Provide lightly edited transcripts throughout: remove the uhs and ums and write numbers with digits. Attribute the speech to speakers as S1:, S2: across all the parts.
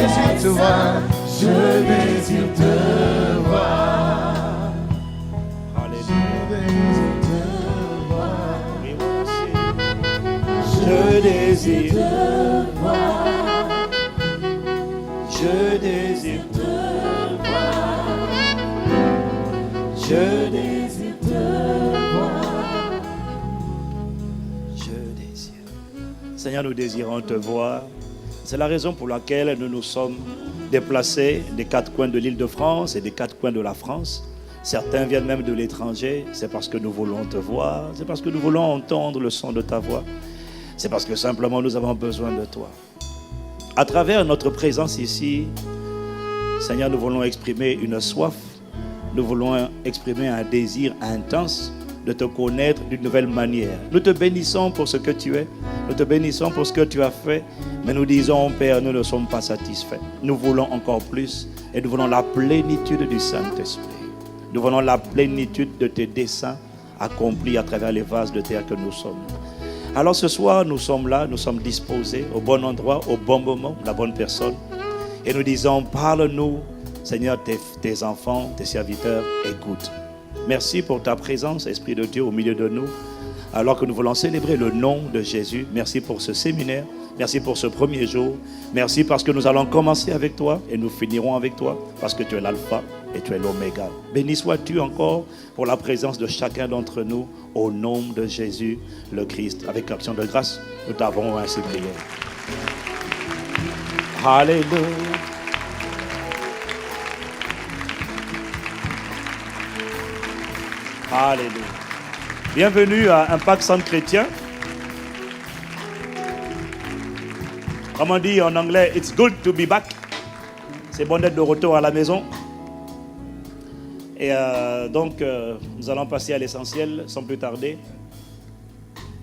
S1: désire te voir. Je désire te voir.
S2: Je désire te voir. Je désire te voir. Je désire te voir. Je désire. Seigneur, nous désirons te voir. C'est la raison pour laquelle nous nous sommes déplacés des quatre coins de l'île de France et des quatre coins de la France. Certains viennent même de l'étranger. C'est parce que nous voulons te voir. C'est parce que nous voulons entendre le son de ta voix. C'est parce que simplement nous avons besoin de toi. À travers notre présence ici, Seigneur, nous voulons exprimer une soif. Nous voulons exprimer un désir intense de te connaître d'une nouvelle manière. Nous te bénissons pour ce que tu es. Nous te bénissons pour ce que tu as fait. Mais nous disons, Père, nous ne sommes pas satisfaits. Nous voulons encore plus. Et nous voulons la plénitude du Saint-Esprit. Nous voulons la plénitude de tes desseins accomplis à travers les vases de terre que nous sommes. Alors ce soir, nous sommes là, nous sommes disposés au bon endroit, au bon moment, la bonne personne. Et nous disons, parle-nous, Seigneur, tes enfants, tes serviteurs, écoute. Merci pour ta présence, Esprit de Dieu, au milieu de nous. Alors que nous voulons célébrer le nom de Jésus. Merci pour ce séminaire. Merci pour ce premier jour. Merci parce que nous allons commencer avec toi et nous finirons avec toi parce que tu es l'alpha et tu es l'oméga. Béni sois-tu encore pour la présence de chacun d'entre nous au nom de Jésus le Christ. Avec action de grâce, nous t'avons ainsi prié. Alléluia. Alléluia. Bienvenue à Impact Centre Chrétien. Comme on dit en anglais, it's good to be back. C'est bon d'être de retour à la maison. Et donc, nous allons passer à l'essentiel sans plus tarder.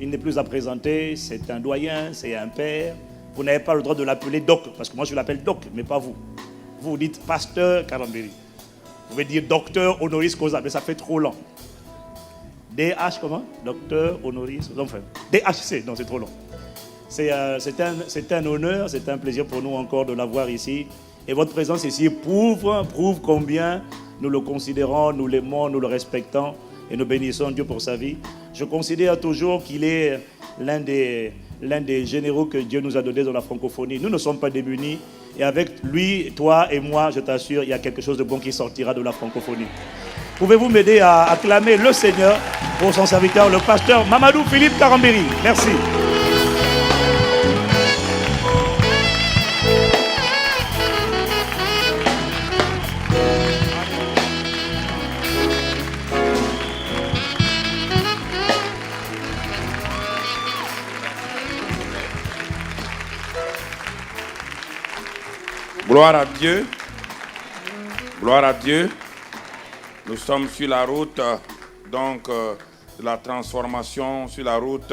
S2: Il n'est plus à présenter, c'est un doyen, c'est un père. Vous n'avez pas le droit de l'appeler Doc, parce que moi je l'appelle Doc, mais pas vous. Vous dites Pasteur Karambéry. Vous pouvez dire Docteur Honoris Causa, mais ça fait trop long. DH comment? Docteur Honoris, enfin, DHC, non c'est trop long. C'est un honneur, c'est un plaisir pour nous encore de l'avoir ici. Et votre présence ici prouve combien nous le considérons, nous l'aimons, nous le respectons et nous bénissons Dieu pour sa vie. Je considère toujours qu'il est l'un des généraux que Dieu nous a donnés dans la francophonie. Nous ne sommes pas démunis et avec lui, toi et moi, je t'assure, il y a quelque chose de bon qui sortira de la francophonie. Pouvez-vous m'aider à acclamer le Seigneur pour son serviteur, le pasteur Mamadou Philippe Karambéry. Merci.
S3: Gloire à Dieu. Gloire à Dieu. Nous sommes sur la route de la transformation, sur la route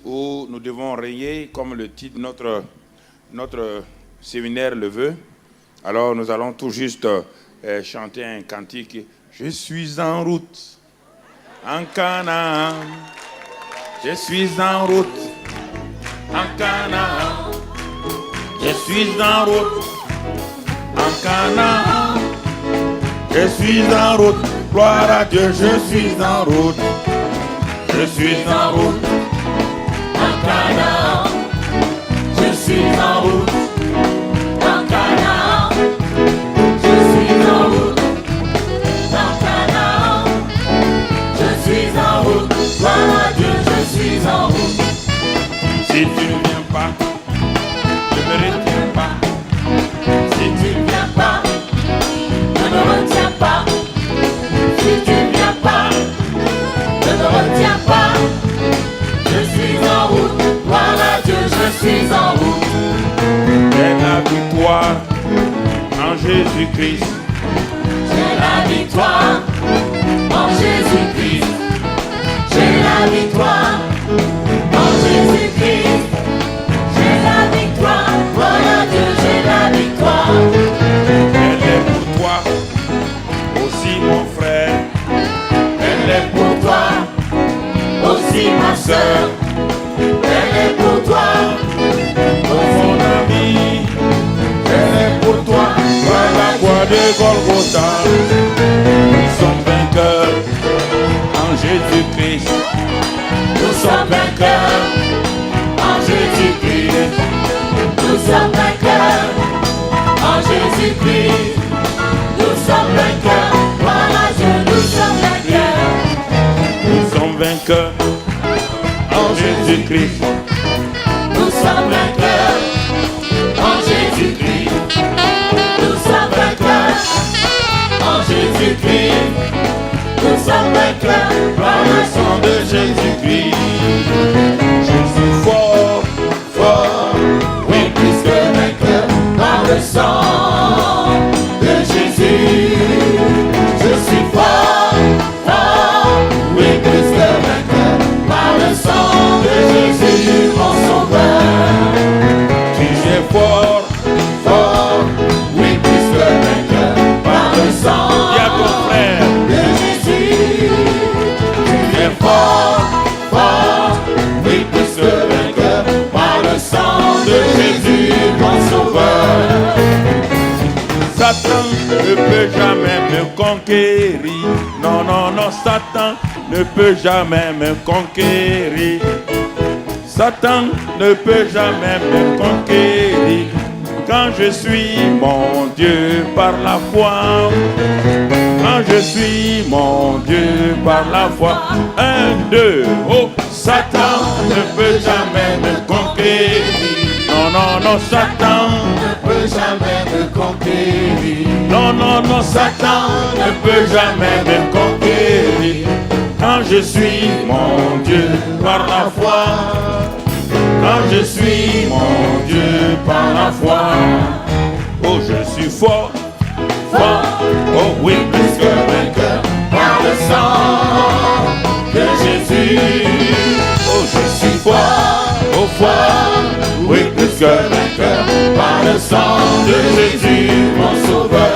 S3: où nous devons régner, comme le titre notre séminaire le veut. Alors nous allons tout juste chanter un cantique. Je suis en route, en Canaan. Je suis en route, en Canaan. Je suis en route, en Canaan. Je suis en route, gloire à Dieu, je suis en route. Je suis en route,
S1: en Canaan. Je suis en route, en Canaan. Je suis en route, en Canaan. Je suis en route, gloire à Dieu, je suis en route.
S3: Si tu ne viens pas, je ne me retiens pas.
S1: Si tu ne viens pas, ne me retiens pas. Si tu ne viens pas, ne me retiens pas. Je suis en route, gloire à Dieu, je suis en route.
S3: J'ai la victoire en Jésus-Christ.
S1: J'ai la victoire en Jésus-Christ. J'ai la victoire en Jésus-Christ. J'ai la victoire, gloire à Dieu, j'ai la victoire.
S3: Elle est pour toi, aussi mon frère.
S1: Elle est pour toi, aussi ma soeur. Elle est pour toi,
S3: Mon ami,
S1: elle est
S3: Golgotha. Nous sommes vainqueurs en Jésus-Christ.
S1: Nous sommes vainqueurs en Jésus-Christ. Nous sommes vainqueurs en Jésus-Christ. Nous sommes vainqueurs, voilà Dieu, nous sommes vainqueurs.
S3: Nous sommes vainqueurs en Jésus-Christ.
S1: Nous sommes vainqueurs en Jésus-Christ. Nous sommes vainqueurs en Jésus-Christ. Nous sommes vainqueurs par le sang de Jésus-Christ.
S3: Je suis fort, fort,
S1: Oui, plus que vainqueur par le sang de Jésus. Je suis fort, fort, oui, plus que vainqueur par le sang de Jésus, mon sauveur.
S3: tu es fort,
S1: Fort, oui, plus que vainqueur par le sang
S3: dis à ton frère,
S1: de Jésus. Tu es fort, fort, oui, plus que vainqueur par le sang de Jésus, mon sauveur.
S3: Satan ne peut jamais me conquérir. Non, non, non, Satan ne peut jamais me conquérir. Satan ne peut jamais me conquérir. Quand je suis mon Dieu par la foi. Quand je suis mon Dieu par la foi. 1, 2, oh, Satan ne peut jamais me conquérir. Non, non, non, Satan
S1: Ne peut jamais me conquérir.
S3: non, non, non, Satan ne peut jamais me conquérir. Quand je suis mon Dieu par la foi. Quand je suis mon Dieu par la foi. Oh, je suis fort, fort. Oh oui, plus que vainqueur
S1: Par le sang de Jésus.
S3: Oh, je suis fort, oh fort. Oui, plus que vainqueur
S1: Par le sang de Jésus, mon sauveur.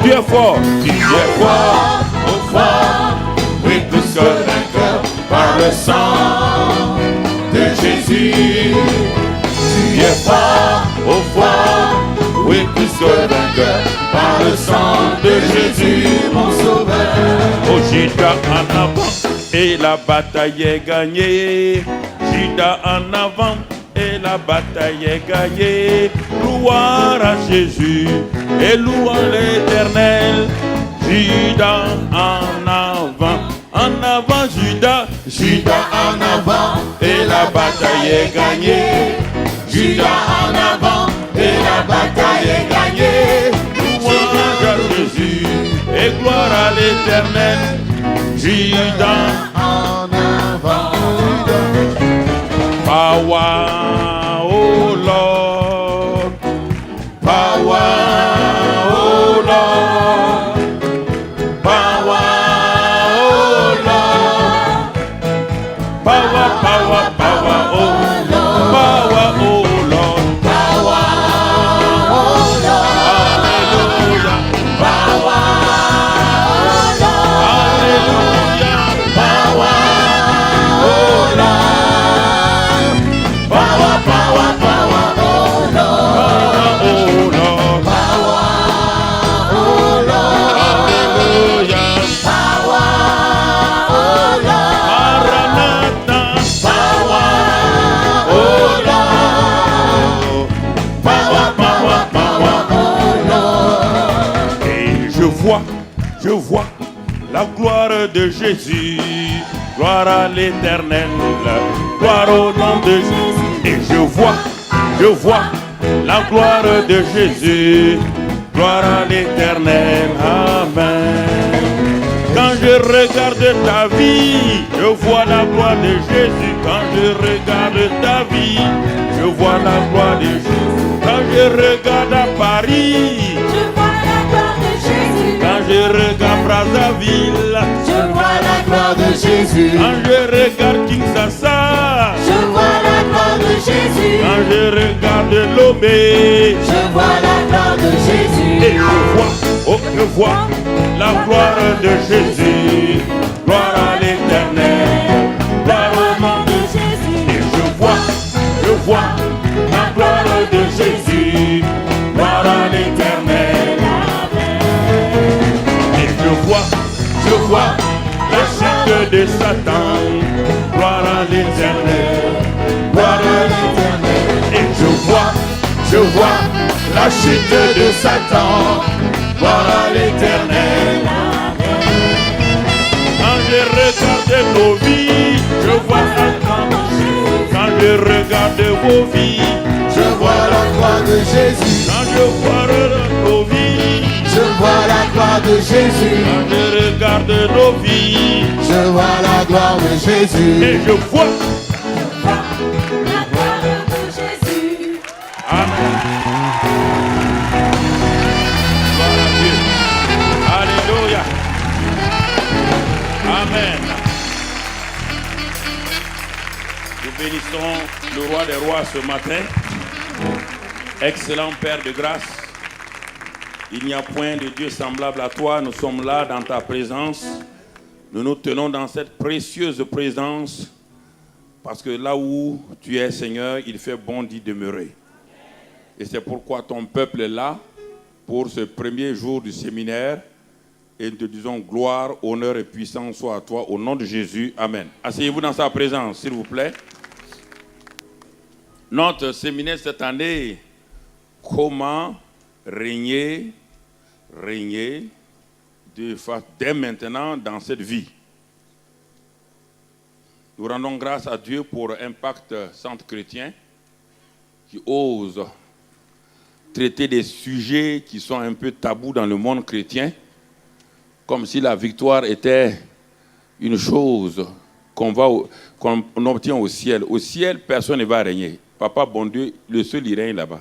S3: Tu es fort, tu es fort, oh fort. Oui, plus que
S1: Vainqueur par le sang de Jésus. Tu es fort,
S3: oh fort.
S1: oui, plus que vainqueur par le sang de Jésus, mon sauveur.
S3: Oh, Judas en avant et la bataille est gagnée. Judas en avant et la bataille est gagnée. Louange à Jésus et louange l'Éternel. Judas en avant Judas.
S1: Judas en avant
S3: Et la bataille est gagnée.
S1: Judas en avant et la bataille est gagnée.
S3: Louange à Jésus et gloire à l'Éternel. Judas
S1: En avant.
S3: power, oh Lord, power, oh Lord, power, oh Lord, power, power, power, oh Lord, power, oh Lord, hallelujah, je vois la gloire de Jésus, gloire à l'Éternel, gloire au nom de Jésus. Et je vois la gloire de Jésus, gloire à l'Éternel, amen. Quand je regarde ta vie, je vois la gloire de Jésus. Quand je regarde ta vie, je vois la gloire de Jésus. Quand je regarde à Paris,
S1: Je vois la gloire de Jésus.
S3: quand je regarde Brazzaville,
S1: Je vois la gloire de Jésus.
S3: quand je regarde Kinshasa,
S1: Je vois la gloire de Jésus.
S3: quand je regarde Lomé,
S1: Je vois la gloire de Jésus.
S3: et je vois la gloire de Jésus, gloire à l'Éternel, gloire au nom de
S1: Jésus.
S3: Et je vois la gloire de Jésus, gloire à l'Éternel. de Satan. Gloire à l'Éternel.
S1: Gloire à l'Éternel.
S3: Et je vois la chute de Satan. Gloire à l'Éternel. Quand je regarde nos vies, je vois Satan. Quand je regarde vos vies,
S1: Je vois la croix de Jésus.
S3: quand je vois nos vies,
S1: Je vois la croix de Jésus.
S3: quand je regarde nos vies,
S1: Je vois la gloire de Jésus.
S3: et je vois.
S4: La gloire de Jésus.
S3: Amen. Gloire à Dieu. Alléluia. Amen. Nous bénissons le roi des rois ce matin. Excellent Père de grâce. Il n'y a point de Dieu semblable à toi. Nous sommes là dans ta présence. Nous nous tenons dans cette précieuse présence parce que là où tu es, Seigneur, il fait bon d'y demeurer. Et c'est pourquoi ton peuple est là pour ce premier jour du séminaire. Et nous te disons gloire, honneur et puissance soit à toi au nom de Jésus. Amen. Asseyez-vous dans sa présence, s'il vous plaît. Notre séminaire cette année, comment régner dès maintenant dans cette vie. Nous rendons grâce à Dieu pour Impact Centre Chrétien qui ose traiter des sujets qui sont un peu tabous dans le monde chrétien, comme si la victoire était une chose qu'on obtient au ciel. Au ciel, personne ne va régner. Papa, bon Dieu, le seul il règne là-bas.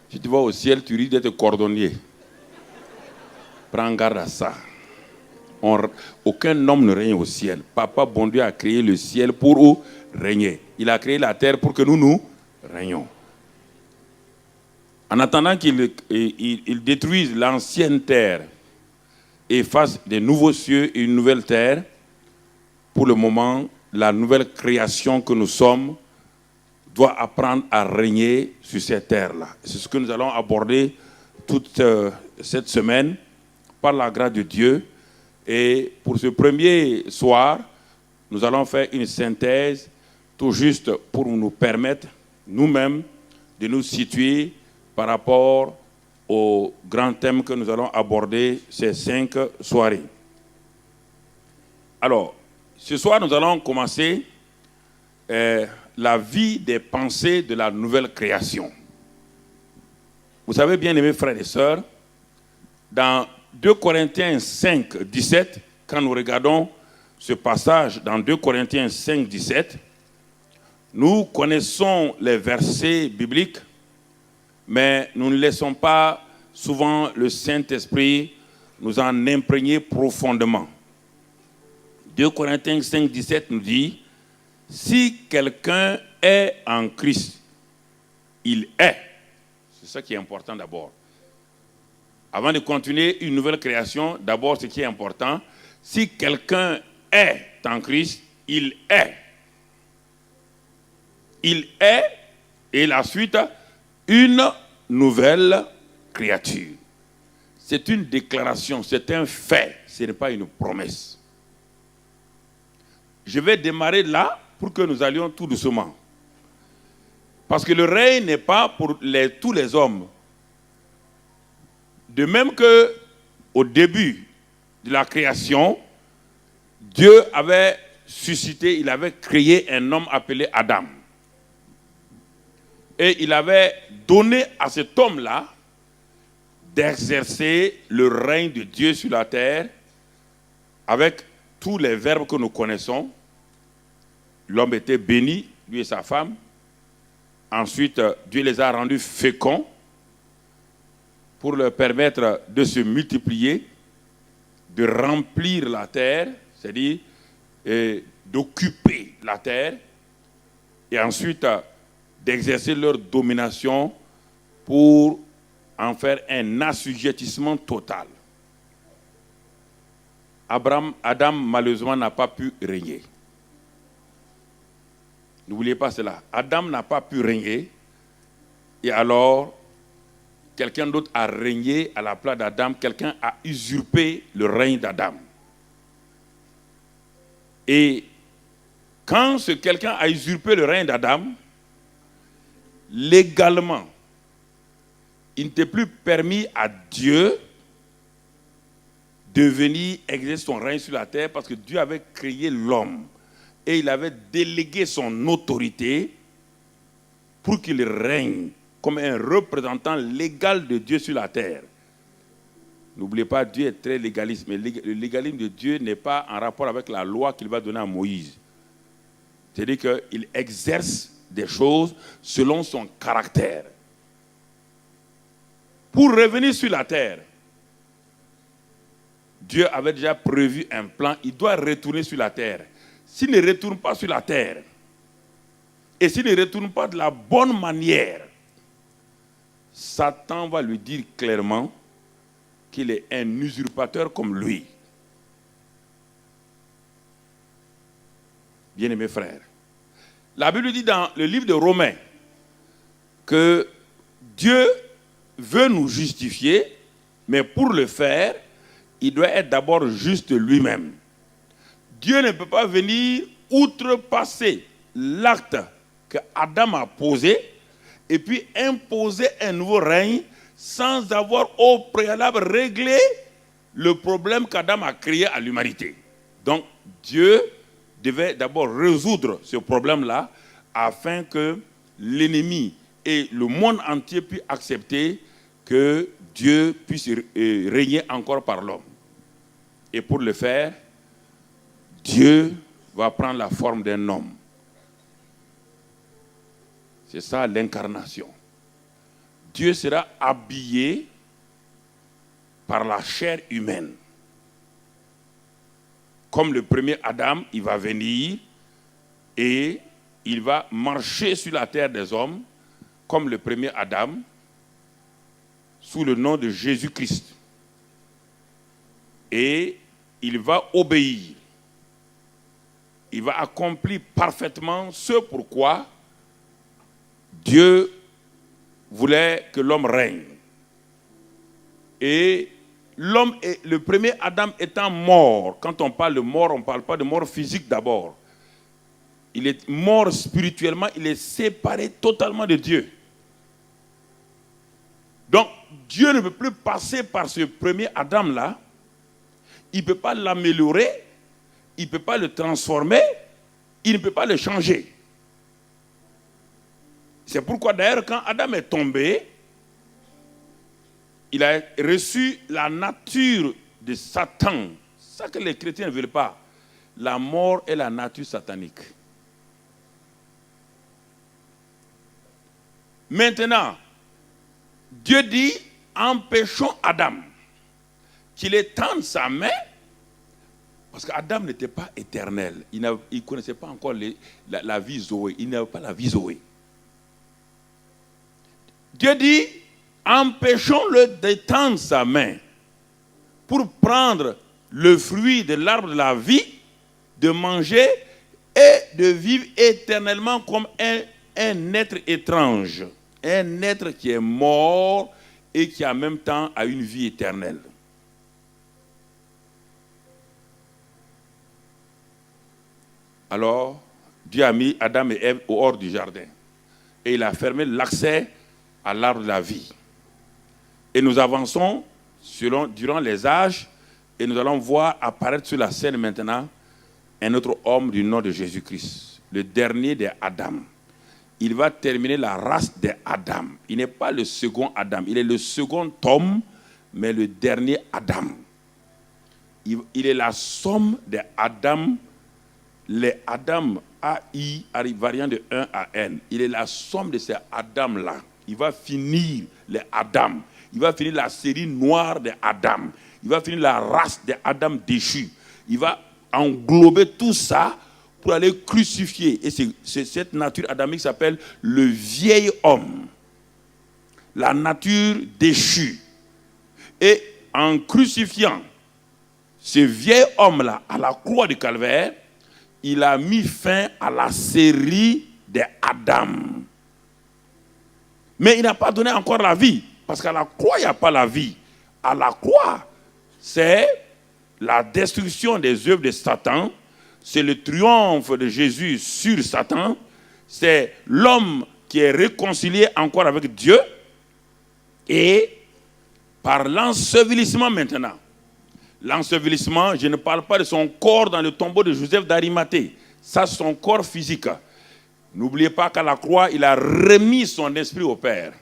S3: Si tu vas au ciel, tu risques d'être cordonnier. Prends garde à ça. Aucun homme ne règne au ciel. Papa, bon Dieu, a créé le ciel pour régner. Il a créé la terre pour que nous régnons. En attendant qu'il détruise l'ancienne terre et fasse des nouveaux cieux et une nouvelle terre, pour le moment, la nouvelle création que nous sommes doit apprendre à régner sur cette terre-là. C'est ce que nous allons aborder toute cette semaine par la grâce de Dieu. Et pour ce premier soir, nous allons faire une synthèse tout juste pour nous permettre nous-mêmes de nous situer par rapport au grand thème que nous allons aborder ces 5 soirées. Alors, ce soir, nous allons commencer la vie des pensées de la nouvelle création. Vous savez, bien aimés frères et sœurs, dans 2 Corinthiens 5, 17, quand nous regardons ce passage dans 2 Corinthiens 5, 17, nous connaissons les versets bibliques, mais nous ne laissons pas souvent le Saint-Esprit nous en imprégner profondément. 2 Corinthiens 5, 17 nous dit, si quelqu'un est en Christ, il est. C'est ça qui est important d'abord. Avant de continuer une nouvelle création, d'abord ce qui est important, si quelqu'un est en Christ, il est. Il est, et la suite, une nouvelle créature. C'est une déclaration, c'est un fait, ce n'est pas une promesse. Je vais démarrer là pour que nous allions tout doucement. Parce que le règne n'est pas pour tous les hommes. De même qu'au début de la création, Dieu avait suscité, il avait créé un homme appelé Adam. Et il avait donné à cet homme-là d'exercer le règne de Dieu sur la terre avec tous les verbes que nous connaissons. L'homme était béni, lui et sa femme. Ensuite, Dieu les a rendus féconds pour leur permettre de se multiplier, de remplir la terre, c'est-à-dire d'occuper la terre, et ensuite d'exercer leur domination pour en faire un assujettissement total. Adam, malheureusement, n'a pas pu régner. N'oubliez pas cela. Adam n'a pas pu régner. Et alors, quelqu'un d'autre a régné à la place d'Adam. Quelqu'un a usurpé le règne d'Adam. Et quand quelqu'un a usurpé le règne d'Adam, légalement, il n'était plus permis à Dieu de venir exercer son règne sur la terre parce que Dieu avait créé l'homme et il avait délégué son autorité pour qu'il règne comme un représentant légal de Dieu sur la terre. N'oubliez pas, Dieu est très légaliste, mais le légalisme de Dieu n'est pas en rapport avec la loi qu'il va donner à Moïse. C'est-à-dire qu'il exerce des choses selon son caractère. Pour revenir sur la terre, Dieu avait déjà prévu un plan, il doit retourner sur la terre. S'il ne retourne pas sur la terre, et s'il ne retourne pas de la bonne manière, Satan va lui dire clairement qu'il est un usurpateur comme lui. Bien-aimés frères, la Bible dit dans le livre de Romains que Dieu veut nous justifier, mais pour le faire, il doit être d'abord juste lui-même. Dieu ne peut pas venir outrepasser l'acte que Adam a posé et puis imposer un nouveau règne sans avoir au préalable réglé le problème qu'Adam a créé à l'humanité. Donc Dieu devait d'abord résoudre ce problème-là afin que l'ennemi et le monde entier puissent accepter que Dieu puisse régner encore par l'homme. Et pour le faire, Dieu va prendre la forme d'un homme. C'est ça l'incarnation. Dieu sera habillé par la chair humaine. Comme le premier Adam, il va venir et il va marcher sur la terre des hommes comme le premier Adam sous le nom de Jésus-Christ. Et il va obéir. Il va accomplir parfaitement ce pourquoi Dieu voulait que l'homme règne. Et l'homme, le premier Adam étant mort, quand on parle de mort, on ne parle pas de mort physique d'abord. Il est mort spirituellement, il est séparé totalement de Dieu. Donc, Dieu ne peut plus passer par ce premier Adam-là. Il ne peut pas l'améliorer, il ne peut pas le transformer, il ne peut pas le changer. C'est pourquoi d'ailleurs quand Adam est tombé, il a reçu la nature de Satan. C'est ça que les chrétiens ne veulent pas. La mort est la nature satanique. Maintenant, Dieu dit, empêchons Adam qu'il étende sa main, parce qu'Adam n'était pas éternel. Il ne connaissait pas encore la vie Zoé. Il n'avait pas la vie Zoé. Dieu dit, empêchons-le d'étendre sa main pour prendre le fruit de l'arbre de la vie, de manger et de vivre éternellement comme un être étrange. Un être qui est mort et qui en même temps a une vie éternelle. Alors, Dieu a mis Adam et Ève au hors du jardin. Et il a fermé l'accès à l'arbre de la vie. Et nous avançons durant les âges et nous allons voir apparaître sur la scène maintenant un autre homme du nom de Jésus-Christ, le dernier des Adam. Il va terminer la race des Adam. Il n'est pas le second Adam, il est le second homme, mais le dernier Adam. Il est la somme des Adam, les Adam AI, variant de 1 à N. Il est la somme de ces Adam-là. Il va finir les Adam. Il va finir la série noire des Adam. Il va finir la race des Adam déchus. Il va englober tout ça pour aller crucifier. Et cette nature adamique s'appelle le vieil homme. La nature déchue. Et en crucifiant ce vieil homme-là à la croix du calvaire, il a mis fin à la série des Adam. Mais il n'a pas donné encore la vie. Parce qu'à la croix, il n'y a pas la vie. À la croix, c'est la destruction des œuvres de Satan, c'est le triomphe de Jésus sur Satan. C'est l'homme qui est réconcilié encore avec Dieu. Et par l'ensevelissement maintenant. L'ensevelissement, je ne parle pas de son corps dans le tombeau de Joseph d'Arimathée. Ça, c'est son corps physique. N'oubliez pas qu'à la croix, il a remis son esprit au Père.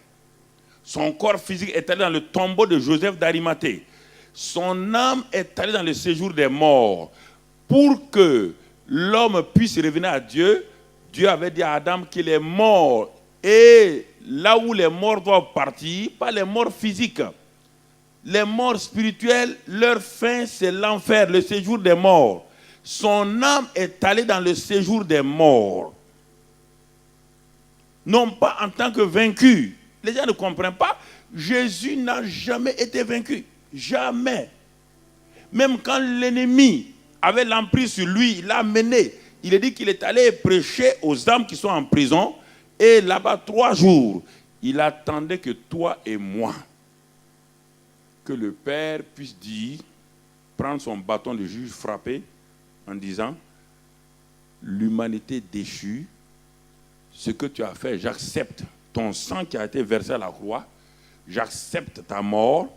S3: Son corps physique est allé dans le tombeau de Joseph d'Arimathée. Son âme est allée dans le séjour des morts. Pour que l'homme puisse revenir à Dieu, Dieu avait dit à Adam qu'il est mort. Et là où les morts doivent partir, pas les morts physiques. Les morts spirituels, leur fin, c'est l'enfer, le séjour des morts. Son âme est allée dans le séjour des morts. Non pas en tant que vaincu. Les gens ne comprennent pas. Jésus n'a jamais été vaincu. Jamais. Même quand l'ennemi avait l'emprise sur lui, il l'a mené. Il a dit qu'il est allé prêcher aux âmes qui sont en prison. Et là-bas, 3 jours, il attendait que toi et moi, que le Père puisse dire, prendre son bâton de juge frappé en disant, l'humanité déchue, ce que tu as fait, j'accepte ton sang qui a été versé à la croix, j'accepte ta mort,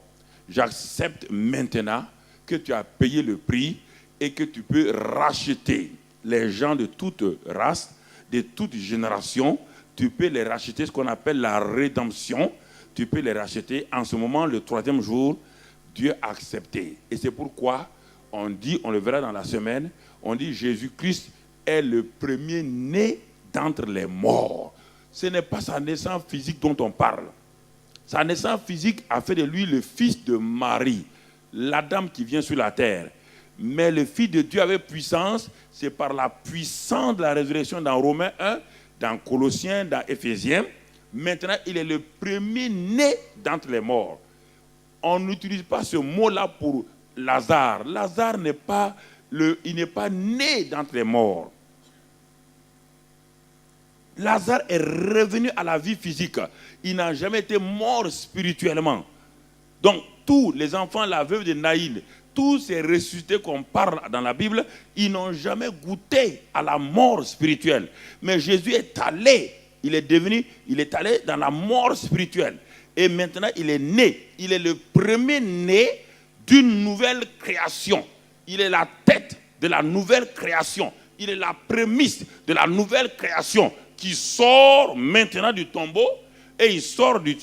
S3: j'accepte maintenant que tu as payé le prix et que tu peux racheter les gens de toute race, de toute génération, tu peux les racheter, ce qu'on appelle la rédemption. Tu peux les racheter. En ce moment, le 3e jour, Dieu a accepté. Et c'est pourquoi on dit, on le verra dans la semaine, on dit Jésus-Christ est le premier-né d'entre les morts. Ce n'est pas sa naissance physique dont on parle. Sa naissance physique a fait de lui le fils de Marie, l'Adam qui vient sur la terre. Mais le Fils de Dieu avait puissance, c'est par la puissance de la résurrection dans Romains 1, dans Colossiens, dans Éphésiens. Maintenant, il est le premier-né d'entre les morts. On n'utilise pas ce mot-là pour Lazare. Lazare n'est pas né d'entre les morts. Lazare est revenu à la vie physique. Il n'a jamais été mort spirituellement. Donc, tous les enfants, la veuve de Naïl, tous ces ressuscités qu'on parle dans la Bible, ils n'ont jamais goûté à la mort spirituelle. Mais Jésus est allé, il est allé dans la mort spirituelle. Et maintenant, il est né. Il est le premier-né d'une nouvelle création. Il est la tête de la nouvelle création. Il est la prémisse de la nouvelle création qui sort maintenant du tombeau et il sort du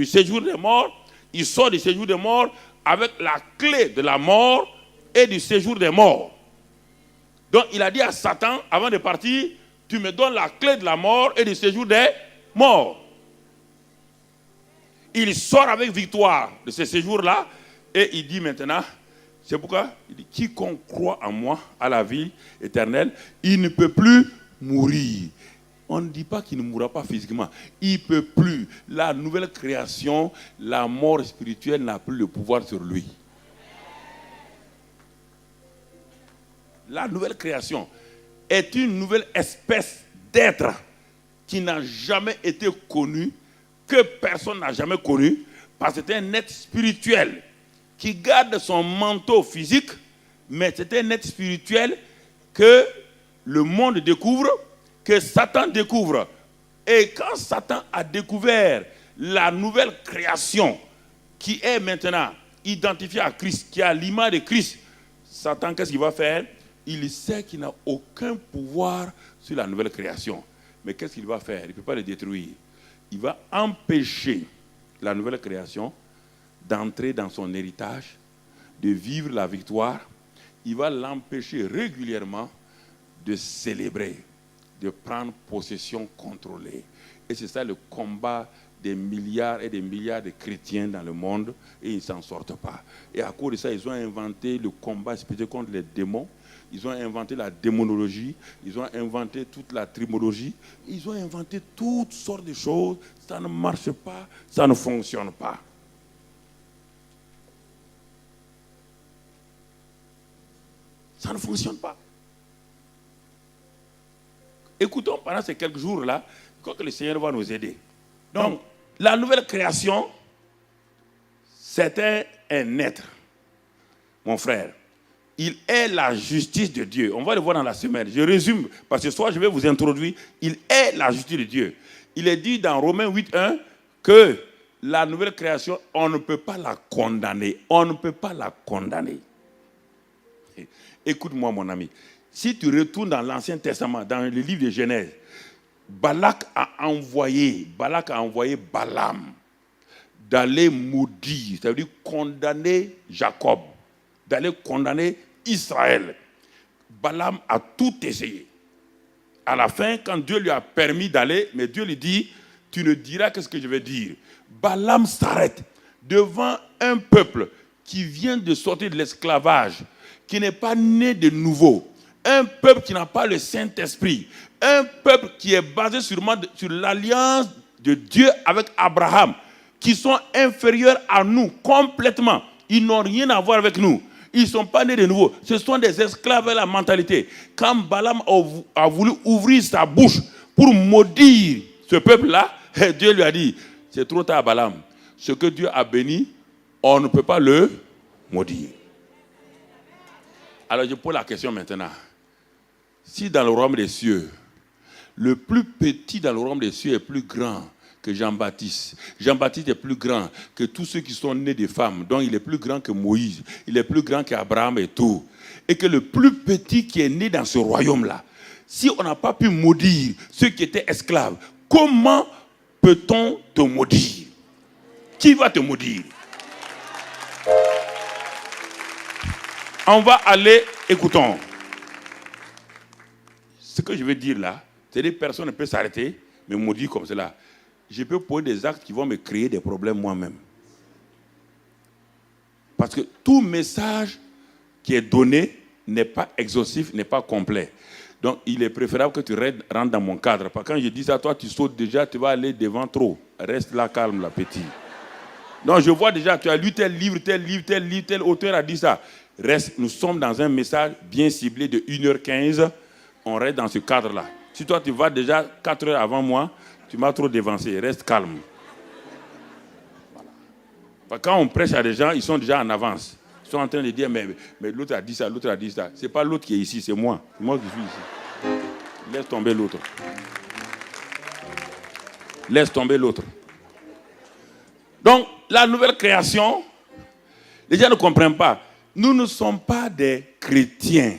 S3: séjour des morts. Il sort du séjour des morts avec la clé de la mort et du séjour des morts. Donc il a dit à Satan, avant de partir, tu me donnes la clé de la mort et du séjour des morts. Il sort avec victoire de ce séjour-là et il dit maintenant, c'est pourquoi il dit, quiconque croit en moi, à la vie éternelle, il ne peut plus mourir. On ne dit pas qu'il ne mourra pas physiquement. Il ne peut plus. La nouvelle création, la mort spirituelle n'a plus le pouvoir sur lui. La nouvelle création est une nouvelle espèce d'être qui n'a jamais été connue, que personne n'a jamais connue, parce que c'est un être spirituel qui garde son manteau physique, mais c'est un être spirituel que le monde découvre, que Satan découvre. Et quand Satan a découvert la nouvelle création qui est maintenant identifiée à Christ, qui a l'image de Christ, Satan, qu'est-ce qu'il va faire? Il sait qu'il n'a aucun pouvoir sur la nouvelle création. Mais qu'est-ce qu'il va faire? Il ne peut pas le détruire. Il va empêcher la nouvelle création d'entrer dans son héritage, de vivre la victoire. Il va l'empêcher régulièrement de célébrer, de prendre possession contrôlée. Et c'est ça le combat des milliards et des milliards de chrétiens dans le monde, et ils ne s'en sortent pas. Et à cause de ça, ils ont inventé le combat spirituel contre les démons, ils ont inventé la démonologie, ils ont inventé toute la trimologie, ils ont inventé toutes sortes de choses. Ça ne marche pas, ça ne fonctionne pas. Ça ne fonctionne pas. Écoutons pendant ces quelques jours-là, je crois que le Seigneur va nous aider. Donc, la nouvelle création, c'était un être, mon frère. Il est la justice de Dieu. On va le voir dans la semaine. Je résume, parce que ce soir, je vais vous introduire. Il est la justice de Dieu. Il est dit dans Romains 8:1 que la nouvelle création, on ne peut pas la condamner. On ne peut pas la condamner. Écoute-moi, mon ami. Si tu retournes dans l'Ancien Testament, dans le livre de Genèse, Balak a envoyé Balaam d'aller maudire, ça veut dire condamner Jacob, d'aller condamner Israël. Balaam a tout essayé. À la fin, quand Dieu lui a permis d'aller, mais Dieu lui dit, tu ne diras que ce que je vais dire. Balaam s'arrête devant un peuple qui vient de sortir de l'esclavage, qui n'est pas né de nouveau, un peuple qui n'a pas le Saint-Esprit, un peuple qui est basé sur l'alliance de Dieu avec Abraham, qui sont inférieurs à nous complètement. Ils n'ont rien à voir avec nous. Ils ne sont pas nés de nouveau. Ce sont des esclaves à la mentalité. Quand Balaam a voulu ouvrir sa bouche pour maudire ce peuple-là, Dieu lui a dit, c'est trop tard Balaam. Ce que Dieu a béni, on ne peut pas le maudire. Alors je pose la question maintenant. Si dans le royaume des cieux, le plus petit dans le royaume des cieux est plus grand que Jean-Baptiste. Jean-Baptiste est plus grand que tous ceux qui sont nés de femmes. Donc il est plus grand que Moïse. Il est plus grand qu'Abraham et tout. Et que le plus petit qui est né dans ce royaume-là, si on n'a pas pu maudire ceux qui étaient esclaves, comment peut-on te maudire? Qui va te maudire? On va aller, écoutons. Ce que je veux dire là, c'est que personne ne peut s'arrêter, me maudire comme cela. Je peux poser des actes qui vont me créer des problèmes moi-même. Parce que tout message qui est donné n'est pas exhaustif, n'est pas complet. Donc, il est préférable que tu rentres dans mon cadre. Parce que quand je dis ça, toi, tu sautes déjà, tu vas aller devant trop. Reste là, calme, là, petit. Donc, je vois déjà, tu as lu tel livre, tel auteur a dit ça. Reste, nous sommes dans un message bien ciblé de 1h15. On reste dans ce cadre-là. Si toi, tu vas déjà 4 heures avant moi, tu m'as trop dévancé. Reste calme. Voilà. Quand on prêche à des gens, ils sont déjà en avance. Ils sont en train de dire, mais l'autre a dit ça, l'autre a dit ça. Ce n'est pas l'autre qui est ici, c'est moi. C'est moi qui suis ici. Laisse tomber l'autre. Laisse tomber l'autre. Donc, la nouvelle création, les gens ne comprennent pas. Nous ne sommes pas des chrétiens.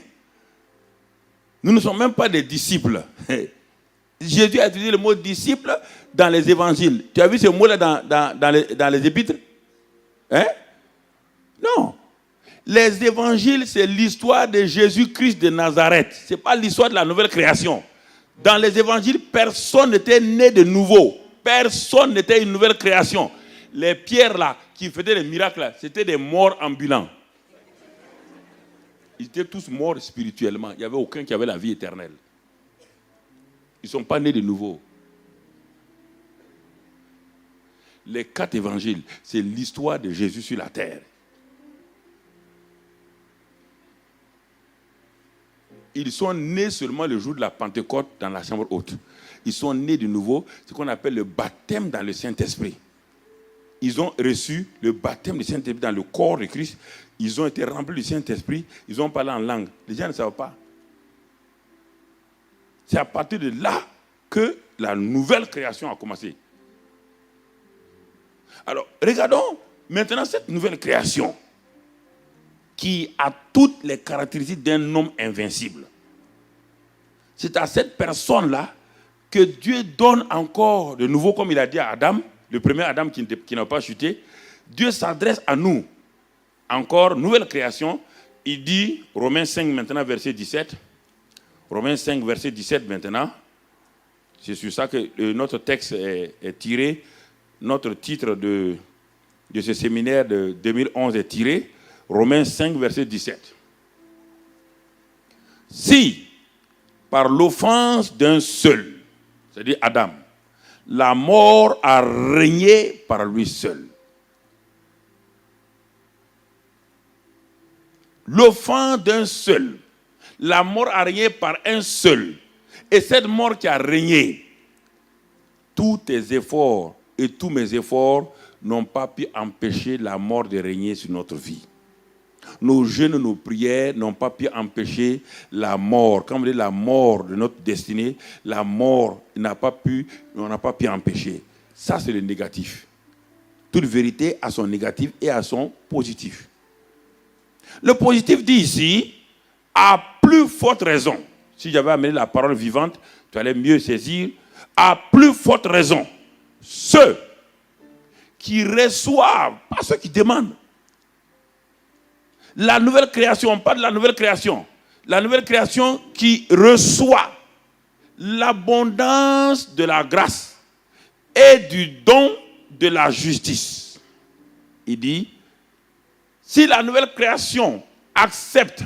S3: Nous ne sommes même pas des disciples. Jésus a utilisé le mot disciple dans les évangiles. Tu as vu ce mot-là dans les épîtres? Hein? Non. Les évangiles, c'est l'histoire de Jésus-Christ de Nazareth. Ce n'est pas l'histoire de la nouvelle création. Dans les évangiles, personne n'était né de nouveau. Personne n'était une nouvelle création. Les pierres là, qui faisaient les miracles là, c'était des morts ambulants. Ils étaient tous morts spirituellement. Il n'y avait aucun qui avait la vie éternelle. Ils ne sont pas nés de nouveau. Les 4 évangiles, c'est l'histoire de Jésus sur la terre. Ils sont nés seulement le jour de la Pentecôte dans la chambre haute. Ils sont nés de nouveau, ce qu'on appelle le baptême dans le Saint-Esprit. Ils ont reçu le baptême du Saint-Esprit dans le corps de Christ. Ils ont été remplis du Saint-Esprit. Ils ont parlé en langue. Les gens ne savent pas. C'est à partir de là que la nouvelle création a commencé. Alors, regardons maintenant cette nouvelle création qui a toutes les caractéristiques d'un homme invincible. C'est à cette personne-là que Dieu donne encore de nouveau, comme il a dit à Adam, le premier Adam qui n'a pas chuté. Dieu s'adresse à nous. Encore, nouvelle création. Il dit, Romains 5 maintenant, verset 17. Romains 5, verset 17 maintenant. C'est sur ça que notre texte est tiré. Notre titre de ce séminaire de 2011 est tiré. Romains 5, verset 17. Si, par l'offense d'un seul, c'est-à-dire Adam, la mort a régné par lui seul. L'offense d'un seul. La mort a régné par un seul. Et cette mort qui a régné, tous tes efforts et tous mes efforts n'ont pas pu empêcher la mort de régner sur notre vie. Nos jeûnes, nos prières n'ont pas pu empêcher la mort. Quand on dit la mort de notre destinée, la mort on n'a pas pu empêcher. Ça, c'est le négatif. Toute vérité a son négatif et a son positif. Le positif dit ici, à plus forte raison. Si j'avais amené la parole vivante, tu allais mieux saisir. À plus forte raison, ceux qui reçoivent, pas ceux qui demandent. La nouvelle création, on parle de la nouvelle création. La nouvelle création qui reçoit l'abondance de la grâce et du don de la justice. Il dit, si la nouvelle création accepte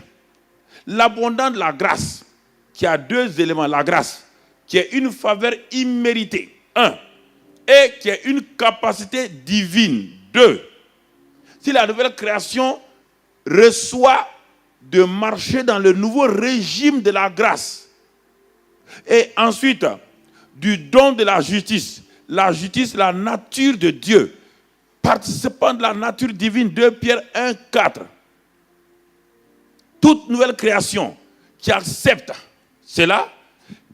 S3: l'abondance de la grâce, qui a deux éléments, la grâce, qui est une faveur imméritée, un, et qui est une capacité divine, deux. Si la nouvelle création reçoit de marcher dans le nouveau régime de la grâce, et ensuite, du don de la justice, la nature de Dieu, participant de la nature divine, 2 Pierre 1, 4. Toute nouvelle création qui accepte cela,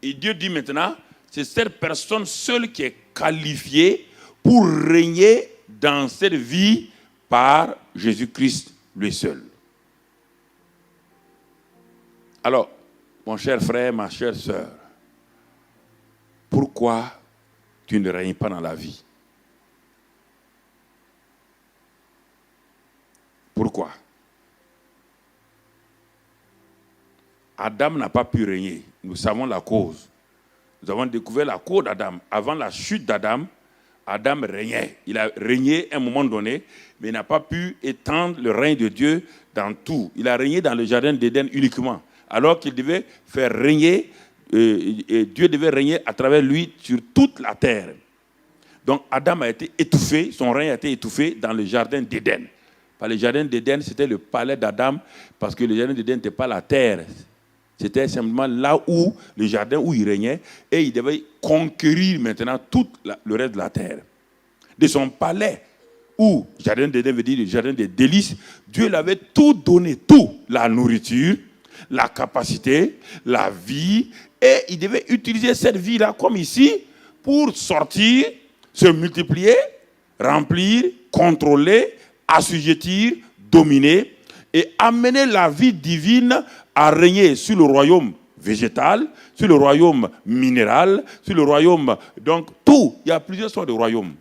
S3: et Dieu dit maintenant, c'est cette personne seule qui est qualifiée pour régner dans cette vie par Jésus-Christ lui seul. Alors, mon cher frère, ma chère sœur, pourquoi tu ne règnes pas dans la vie? Pourquoi? Adam n'a pas pu régner. Nous savons la cause. Nous avons découvert la cause d'Adam. Avant la chute d'Adam, Adam régnait. Il a régné à un moment donné, mais il n'a pas pu étendre le règne de Dieu dans tout. Il a régné dans le jardin d'Éden uniquement, alors qu'il devait faire régner, et Dieu devait régner à travers lui sur toute la terre. Donc Adam a été étouffé, son règne a été étouffé dans le jardin d'Éden. Le jardin d'Éden, c'était le palais d'Adam, parce que le jardin d'Éden n'était pas la terre. C'était simplement là où, le jardin où il régnait, et il devait conquérir maintenant tout le reste de la terre. De son palais, où, jardin d'Éden veut dire le jardin des délices, Dieu lui avait tout donné, tout, la nourriture, la capacité, la vie, et il devait utiliser cette vie-là, comme ici, pour sortir, se multiplier, remplir, contrôler, assujettir, dominer et amener la vie divine à régner sur le royaume végétal, sur le royaume minéral, sur le royaume, donc tout. Il y a plusieurs sortes de royaumes.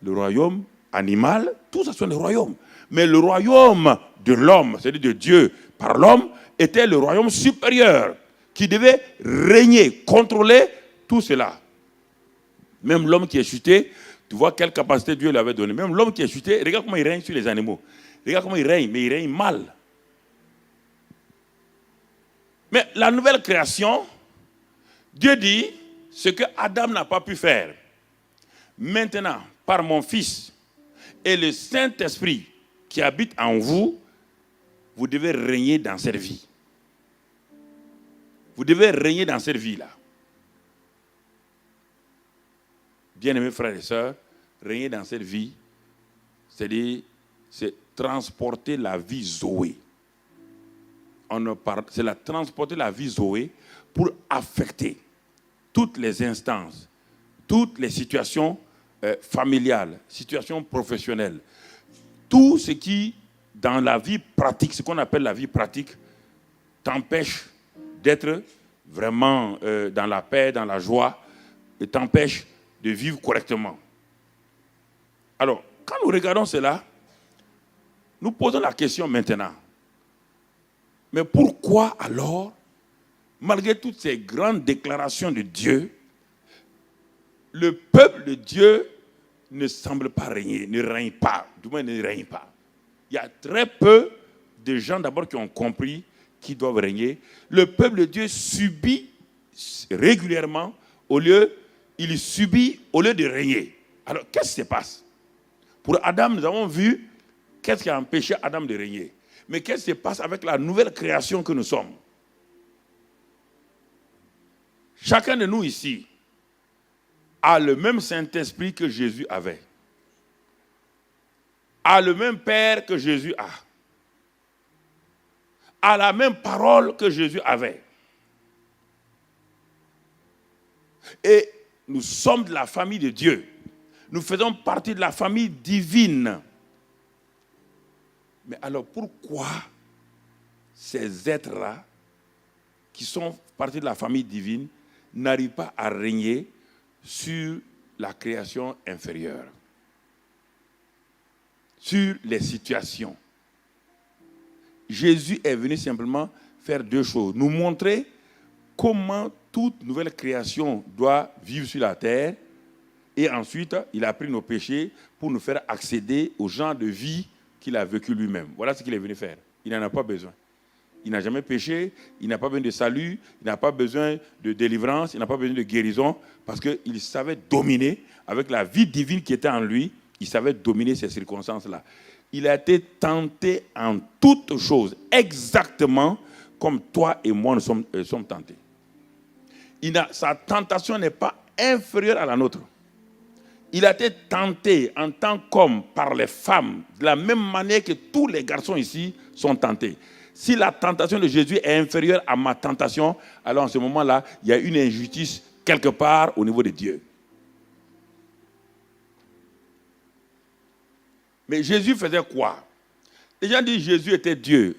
S3: Le royaume animal, tout ça sont des royaumes. Mais le royaume de l'homme, c'est-à-dire de Dieu par l'homme, était le royaume supérieur qui devait régner, contrôler tout cela. Même l'homme qui est chuté, tu vois quelle capacité Dieu lui avait donnée. Même l'homme qui est chuté, regarde comment il règne sur les animaux. Regarde comment il règne, mais il règne mal. Mais la nouvelle création, Dieu dit ce que Adam n'a pas pu faire. Maintenant, par mon Fils et le Saint-Esprit qui habite en vous, vous devez régner dans cette vie. Vous devez régner dans cette vie-là. Bien-aimés frères et sœurs, régner dans cette vie, c'est-à-dire, c'est transporter la vie Zoé. C'est transporter la vie Zoé pour affecter toutes les instances, toutes les situations familiales, situations professionnelles. Tout ce qui, dans la vie pratique, ce qu'on appelle la vie pratique, t'empêche d'être vraiment dans la paix, dans la joie, et t'empêche de vivre correctement. Alors, quand nous regardons cela, nous posons la question maintenant. Mais pourquoi alors, malgré toutes ces grandes déclarations de Dieu, le peuple de Dieu ne semble pas régner, ne règne pas, du moins ne règne pas? Il y a très peu de gens d'abord qui ont compris qu'ils doivent régner. Le peuple de Dieu subit régulièrement il subit au lieu de régner. Alors, qu'est-ce qui se passe? Pour Adam, nous avons vu qu'est-ce qui a empêché Adam de régner. Mais qu'est-ce qui se passe avec la nouvelle création que nous sommes? Chacun de nous ici a le même Saint-Esprit que Jésus avait. A le même Père que Jésus a. à la même parole que Jésus avait. Et nous sommes de la famille de Dieu. Nous faisons partie de la famille divine. Mais alors pourquoi ces êtres-là, qui sont partie de la famille divine, n'arrivent pas à régner sur la création inférieure, sur les situations? Jésus est venu simplement faire deux choses. Nous montrer comment toute nouvelle création doit vivre sur la terre. Et ensuite, il a pris nos péchés pour nous faire accéder au genre de vie qu'il a vécu lui-même. Voilà ce qu'il est venu faire. Il n'en a pas besoin. Il n'a jamais péché, il n'a pas besoin de salut, il n'a pas besoin de délivrance, il n'a pas besoin de guérison, parce qu'il savait dominer, avec la vie divine qui était en lui, il savait dominer ces circonstances-là. Il a été tenté en toutes choses, exactement comme toi et moi nous sommes tentés. Sa tentation n'est pas inférieure à la nôtre. Il a été tenté en tant qu'homme par les femmes, de la même manière que tous les garçons ici sont tentés. Si la tentation de Jésus est inférieure à ma tentation, alors en ce moment-là, il y a une injustice quelque part au niveau de Dieu. Mais Jésus faisait quoi? Les gens disent que Jésus était Dieu.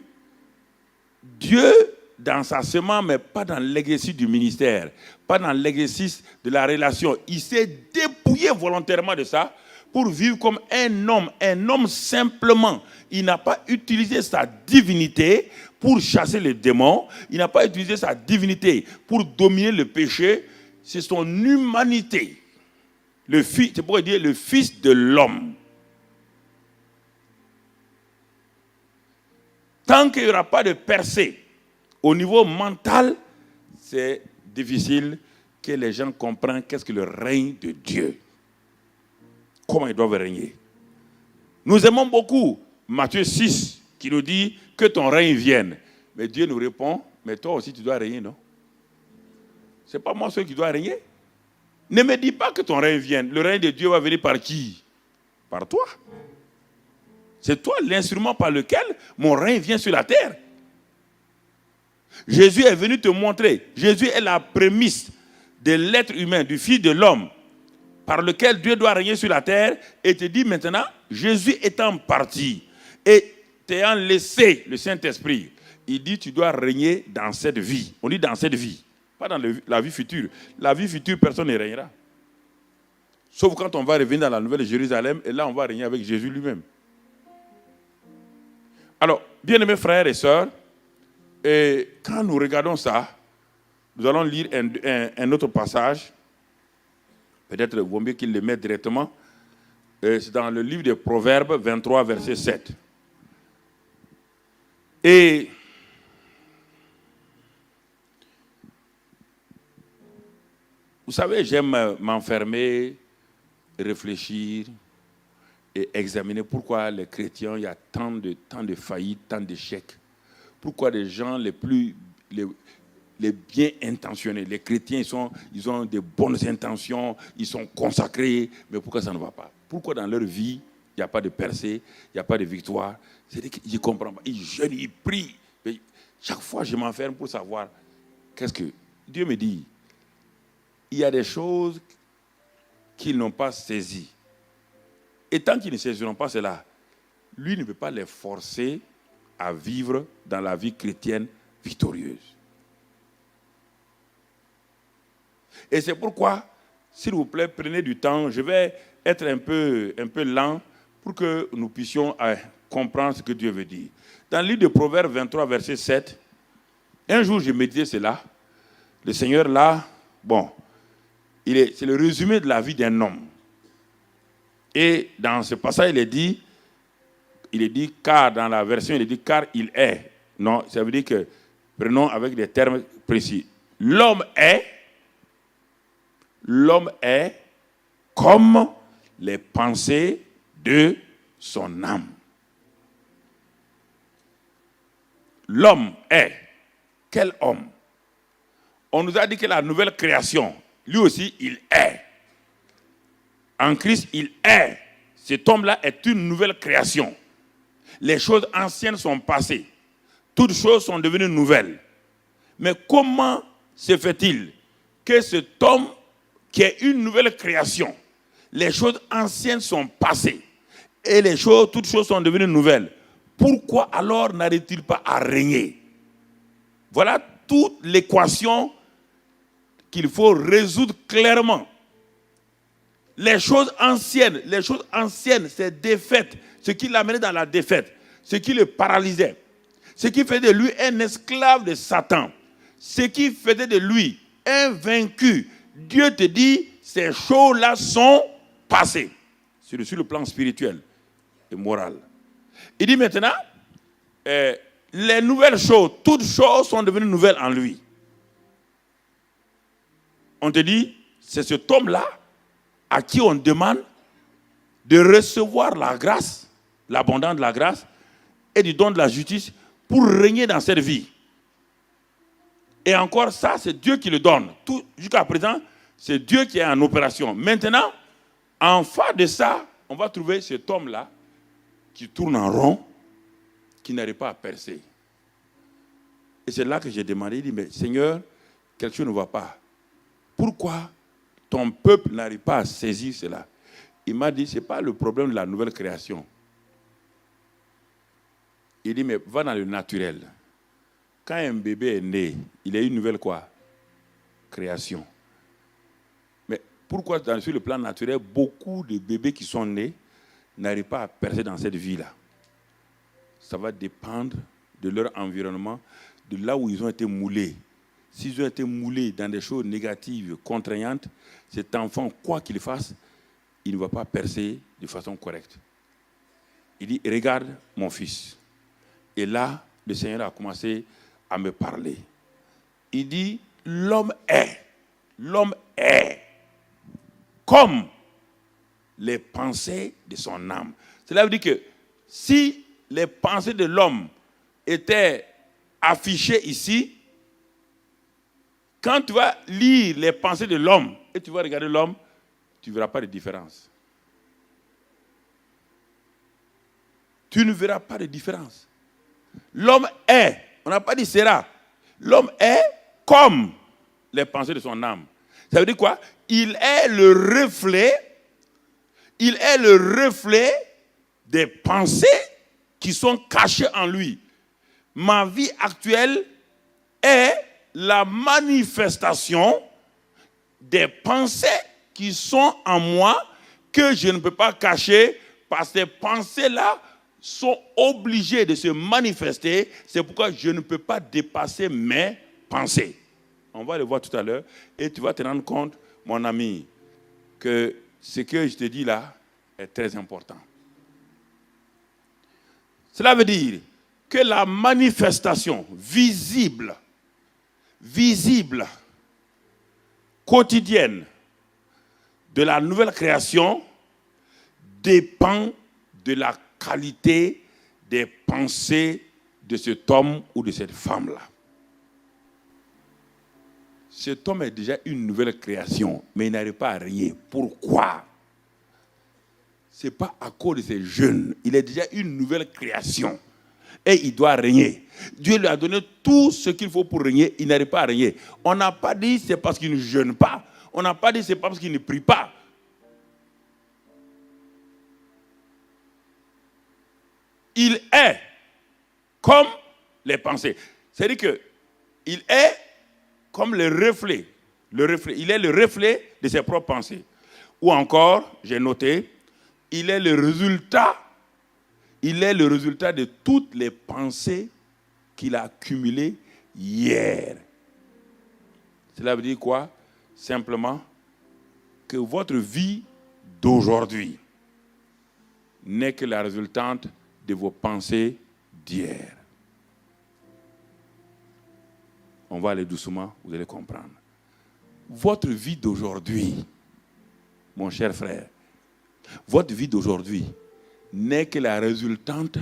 S3: Dieu dans sa semence, mais pas dans l'exercice du ministère, pas dans l'exercice de la relation. Il s'est dépouillé volontairement de ça pour vivre comme un homme simplement. Il n'a pas utilisé sa divinité pour chasser les démons. Il n'a pas utilisé sa divinité pour dominer le péché. C'est son humanité. C'est pour dire le Fils de l'homme. Tant qu'il n'y aura pas de percée au niveau mental, c'est difficile que les gens comprennent qu'est-ce que le règne de Dieu. Comment ils doivent régner. Nous aimons beaucoup Matthieu 6 qui nous dit que ton règne vienne. Mais Dieu nous répond, mais toi aussi tu dois régner, non? Ce n'est pas moi seul qui dois régner. Ne me dis pas que ton règne vienne. Le règne de Dieu va venir par qui? Par toi. C'est toi l'instrument par lequel mon règne vient sur la terre. Jésus est venu te montrer. Jésus est la prémisse de l'être humain, du Fils de l'homme, par lequel Dieu doit régner sur la terre, et te dit maintenant, Jésus étant parti et t'ayant laissé le Saint-Esprit, il dit tu dois régner dans cette vie. On dit dans cette vie, pas dans la vie future. La vie future, personne ne régnera. Sauf quand on va revenir dans la Nouvelle Jérusalem, et là on va régner avec Jésus lui-même. Alors, bien-aimés frères et sœurs, et quand nous regardons ça, nous allons lire un autre passage. Peut-être il vaut mieux qu'il le mette directement. C'est dans le livre des Proverbes 23, verset 7. Et vous savez, j'aime m'enfermer, réfléchir et examiner pourquoi les chrétiens, il y a tant de faillites, tant d'échecs. Pourquoi les gens les bien intentionnés, les chrétiens, ils ont de bonnes intentions, ils sont consacrés, mais pourquoi ça ne va pas? Pourquoi dans leur vie, il n'y a pas de percée, il n'y a pas de victoire? C'est-à-dire que je ne comprends pas. Ils jeûnent, ils prient. Mais chaque fois, je m'enferme pour savoir qu'est-ce que... Dieu me dit, il y a des choses qu'ils n'ont pas saisies. Et tant qu'ils ne saisiront pas cela, lui ne peut pas les forcer à vivre dans la vie chrétienne victorieuse. Et c'est pourquoi, s'il vous plaît, prenez du temps. Je vais être un peu lent pour que nous puissions comprendre ce que Dieu veut dire. Dans le livre de Proverbes 23, verset 7, un jour, je méditais cela. Le Seigneur, là, c'est le résumé de la vie d'un homme. Et dans ce passage, il est dit, car, dans la version, il est dit, car il est. Non, ça veut dire que, prenons avec des termes précis. L'homme est comme les pensées de son âme. L'homme est. Quel homme? On nous a dit que la nouvelle création, lui aussi, il est. En Christ, il est. Cet homme-là est une nouvelle création. Les choses anciennes sont passées. toutes choses sont devenues nouvelles. Mais comment se fait-il que cet homme qui est une nouvelle création, les choses anciennes sont passées et toutes choses sont devenues nouvelles? Pourquoi alors n'arrive-t-il pas à régner? Voilà toute l'équation qu'il faut résoudre clairement. Les choses anciennes, c'est défaite, ce qui l'amenait dans la défaite, ce qui le paralysait, ce qui faisait de lui un esclave de Satan, ce qui faisait de lui un vaincu. Dieu te dit, ces choses-là sont passées, sur le plan spirituel et moral. Il dit maintenant, les nouvelles choses, toutes choses sont devenues nouvelles en lui. On te dit, c'est cet homme-là à qui on demande de recevoir la grâce, l'abondance de la grâce et du don de la justice pour régner dans cette vie. Et encore ça, c'est Dieu qui le donne. Jusqu'à présent, c'est Dieu qui est en opération. Maintenant, en face de ça, on va trouver cet homme-là qui tourne en rond, qui n'arrive pas à percer. Et c'est là que j'ai demandé, il dit, mais Seigneur, quelque chose ne va pas. Pourquoi ton peuple n'arrive pas à saisir cela? Il m'a dit, ce n'est pas le problème de la nouvelle création. Il dit, mais va dans le naturel. Quand un bébé est né, il a une nouvelle quoi? Création. Mais pourquoi sur le plan naturel, beaucoup de bébés qui sont nés n'arrivent pas à percer dans cette vie-là? Ça va dépendre de leur environnement, de là où ils ont été moulés. S'ils ont été moulés dans des choses négatives, contraignantes, cet enfant, quoi qu'il fasse, il ne va pas percer de façon correcte. Il dit, regarde mon fils. Et là, le Seigneur a commencé à me parler. Il dit, l'homme est comme les pensées de son âme. Cela veut dire que si les pensées de l'homme étaient affichées ici, quand tu vas lire les pensées de l'homme et tu vas regarder l'homme, tu ne verras pas de différence. Tu ne verras pas de différence. L'homme est, on n'a pas dit sera, l'homme est comme les pensées de son âme. Ça veut dire quoi? Il est le reflet des pensées qui sont cachées en lui. Ma vie actuelle est la manifestation des pensées qui sont en moi que je ne peux pas cacher parce que ces pensées-là sont obligées de se manifester. C'est pourquoi je ne peux pas dépasser mes pensées. On va le voir tout à l'heure et tu vas te rendre compte, mon ami, que ce que je te dis là est très important. Cela veut dire que la manifestation visible, quotidienne de la nouvelle création dépend de la qualité des pensées de cet homme ou de cette femme-là. Cet homme est déjà une nouvelle création, mais il n'arrive pas à régner. Pourquoi? Ce n'est pas à cause de ces jeunes. Il est déjà une nouvelle création. Et il doit régner. Dieu lui a donné tout ce qu'il faut pour régner. Il n'arrive pas à régner. On n'a pas dit c'est parce qu'il ne jeûne pas. On n'a pas dit c'est parce qu'il ne prie pas. Il est comme les pensées. C'est-à-dire qu'il est comme le reflet. Il est le reflet de ses propres pensées. Ou encore, j'ai noté, il est le résultat de toutes les pensées qu'il a accumulées hier. Cela veut dire quoi? Simplement que votre vie d'aujourd'hui n'est que la résultante de vos pensées d'hier. On va aller doucement, vous allez comprendre. Votre vie d'aujourd'hui, mon cher frère, votre vie d'aujourd'hui n'est que la résultante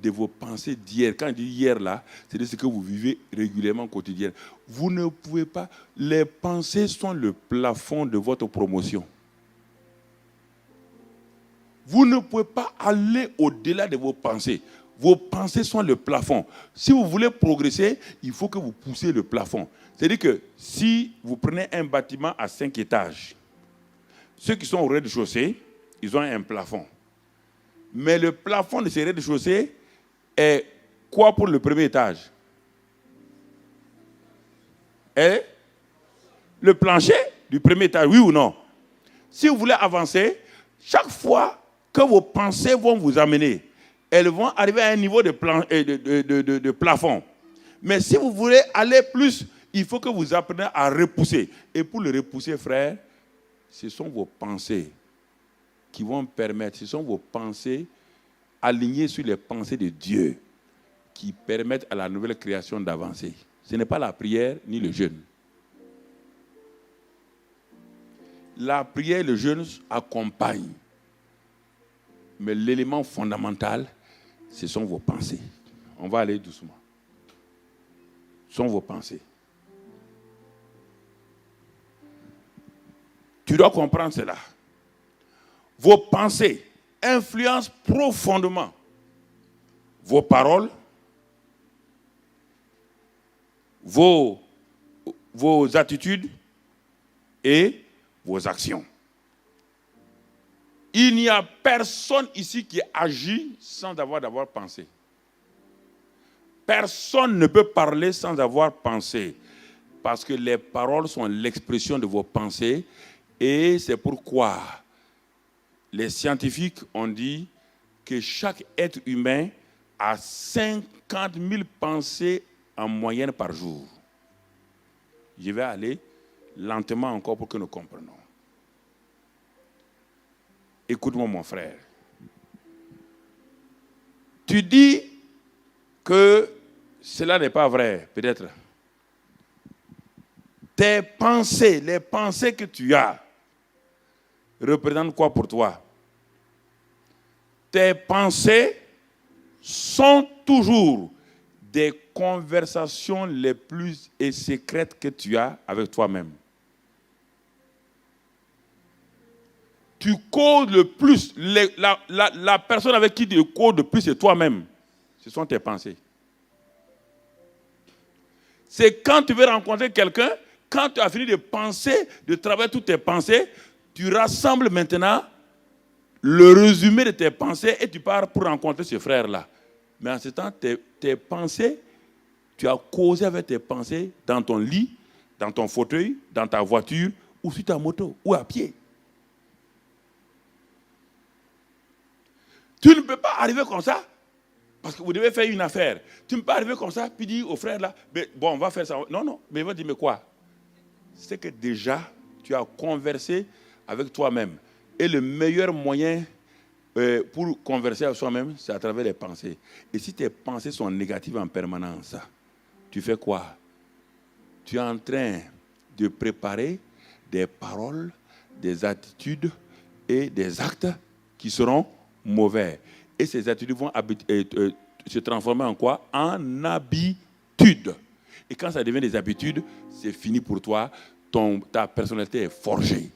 S3: de vos pensées d'hier. Quand je dis hier là, c'est de ce que vous vivez régulièrement, quotidiennement. Vous ne pouvez pas. Les pensées sont le plafond de votre promotion. Vous ne pouvez pas aller au-delà de vos pensées. Vos pensées sont le plafond. Si vous voulez progresser, il faut que vous poussiez le plafond. C'est-à-dire que si vous prenez un bâtiment à 5 étages, ceux qui sont au rez-de-chaussée, ils ont un plafond. Mais le plafond de ces rez-de-chaussée est quoi pour le premier étage? Est le plancher du premier étage, oui ou non? Si vous voulez avancer, chaque fois que vos pensées vont vous amener, elles vont arriver à un niveau de plafond. Mais si vous voulez aller plus, il faut que vous appreniez à repousser. Et pour le repousser, frère, ce sont vos pensées qui vont permettre, ce sont vos pensées alignées sur les pensées de Dieu qui permettent à la nouvelle création d'avancer. Ce n'est pas la prière ni le jeûne. La prière et le jeûne accompagnent. Mais l'élément fondamental, ce sont vos pensées. On va aller doucement. Ce sont vos pensées. Tu dois comprendre cela. Vos pensées influencent profondément vos paroles, vos attitudes et vos actions. Il n'y a personne ici qui agit sans avoir d'abord pensé. Personne ne peut parler sans avoir pensé. Parce que les paroles sont l'expression de vos pensées. Et c'est pourquoi les scientifiques ont dit que chaque être humain a 50 000 pensées en moyenne par jour. Je vais aller lentement encore pour que nous comprenions. Écoute-moi, mon frère. Tu dis que cela n'est pas vrai, peut-être. Tes pensées, les pensées que tu as, représentent quoi pour toi? Tes pensées sont toujours des conversations les plus secrètes que tu as avec toi-même. Tu causes le plus, la personne avec qui tu causes le plus, c'est toi-même. Ce sont tes pensées. C'est quand tu veux rencontrer quelqu'un, quand tu as fini de penser, de travailler toutes tes pensées, tu rassembles maintenant le résumé de tes pensées et tu pars pour rencontrer ce frère-là. Mais en ce temps, tes pensées, tu as causé avec tes pensées dans ton lit, dans ton fauteuil, dans ta voiture ou sur ta moto ou à pied. Tu ne peux pas arriver comme ça, parce que vous devez faire une affaire. Tu ne peux pas arriver comme ça, puis dire au frère là, bon, on va faire ça. Non, non, mais il va dire, mais quoi? C'est que déjà, tu as conversé avec toi-même. Et le meilleur moyen pour converser avec soi-même, c'est à travers les pensées. Et si tes pensées sont négatives en permanence, tu fais quoi? Tu es en train de préparer des paroles, des attitudes et des actes qui seront mauvais. Et ces attitudes vont se transformer en quoi? En habitude. Et quand ça devient des habitudes, c'est fini pour toi. Ta personnalité est forgée.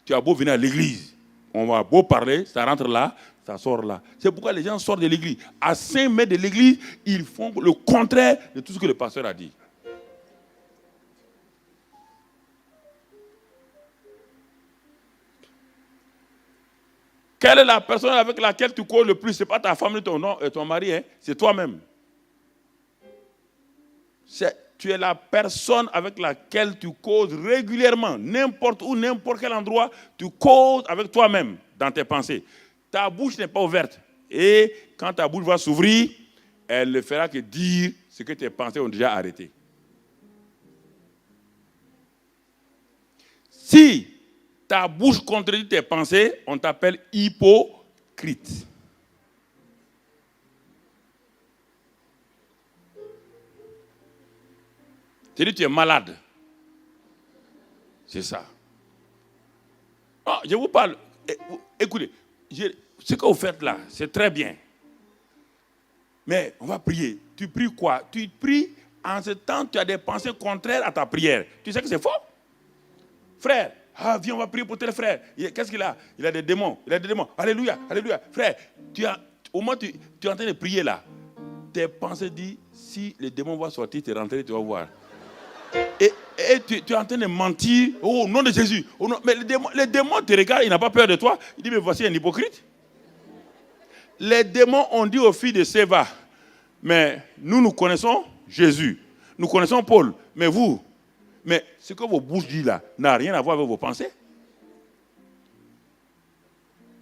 S3: Tu as beau venir à l'église, on va beau parler, ça rentre là, ça sort là. C'est pourquoi les gens sortent de l'église. À 5 mètres de l'église, ils font le contraire de tout ce que le pasteur a dit. Quelle est la personne avec laquelle tu causes le plus? Ce n'est pas ta femme, ton mari, hein? C'est toi-même. Tu es la personne avec laquelle tu causes régulièrement, n'importe où, n'importe quel endroit, tu causes avec toi-même dans tes pensées. Ta bouche n'est pas ouverte. Et quand ta bouche va s'ouvrir, elle ne fera que dire ce que tes pensées ont déjà arrêté. Si ta bouche contredit tes pensées, on t'appelle hypocrite. C'est-à-dire que tu es malade. C'est ça. Oh, je vous parle. Écoutez, ce que vous faites là, c'est très bien. Mais on va prier. Tu pries quoi? Tu pries en ce temps, tu as des pensées contraires à ta prière. Tu sais que c'est faux? Frère, viens, on va prier pour tel frère. Qu'est-ce qu'il a? Il a des démons. Il a des démons. Alléluia, alléluia. Frère, tu au moment où tu es en train de prier là, tes pensées disent, si les démons vont sortir, tu es rentré, tu vas voir. Et tu es en train de mentir, oh, au nom de Jésus. Oh, non. Mais les démons te regardent, ils n'ont pas peur de toi. Ils disent, mais voici un hypocrite. Les démons ont dit aux filles de Séva, mais nous connaissons Jésus. Nous connaissons Paul. Mais vous, mais ce que vos bouches disent là n'a rien à voir avec vos pensées.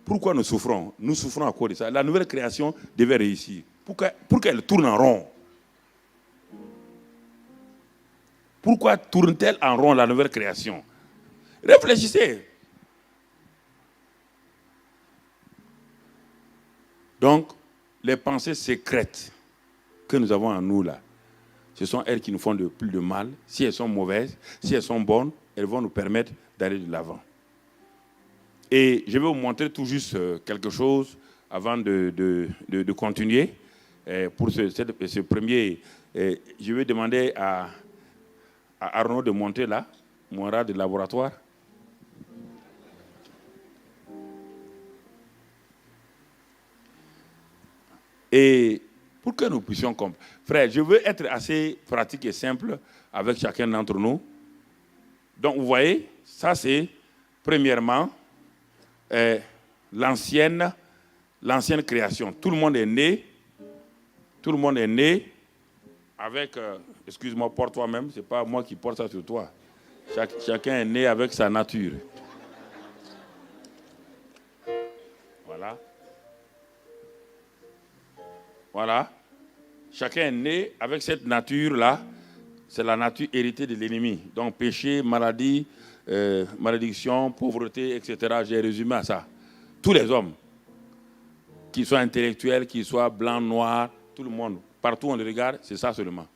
S3: Pourquoi nous souffrons? Nous souffrons à cause de ça. La nouvelle création devait réussir. Pour qu'elle tourne en rond. Pourquoi tourne-t-elle en rond la nouvelle création? Réfléchissez. Donc, les pensées secrètes que nous avons en nous là, ce sont elles qui nous font le plus de mal. Si elles sont mauvaises, si elles sont bonnes, elles vont nous permettre d'aller de l'avant. Et je vais vous montrer tout juste quelque chose avant de continuer. Pour ce premier, je vais demander à Arnaud de monter là, mon rat de laboratoire. Et pour que nous puissions comprendre. Frère, je veux être assez pratique et simple avec chacun d'entre nous. Donc, vous voyez, ça c'est, premièrement, l'ancienne création. Tout le monde est né avec, excuse-moi, porte toi-même, ce n'est pas moi qui porte ça sur toi. Chacun est né avec sa nature. Voilà. Voilà. Chacun est né avec cette nature-là. C'est la nature héritée de l'ennemi. Donc péché, maladie, malédiction, pauvreté, etc. J'ai résumé à ça. Tous les hommes, qu'ils soient intellectuels, qu'ils soient blancs, noirs, tout le monde. Partout on les regarde, c'est ça seulement.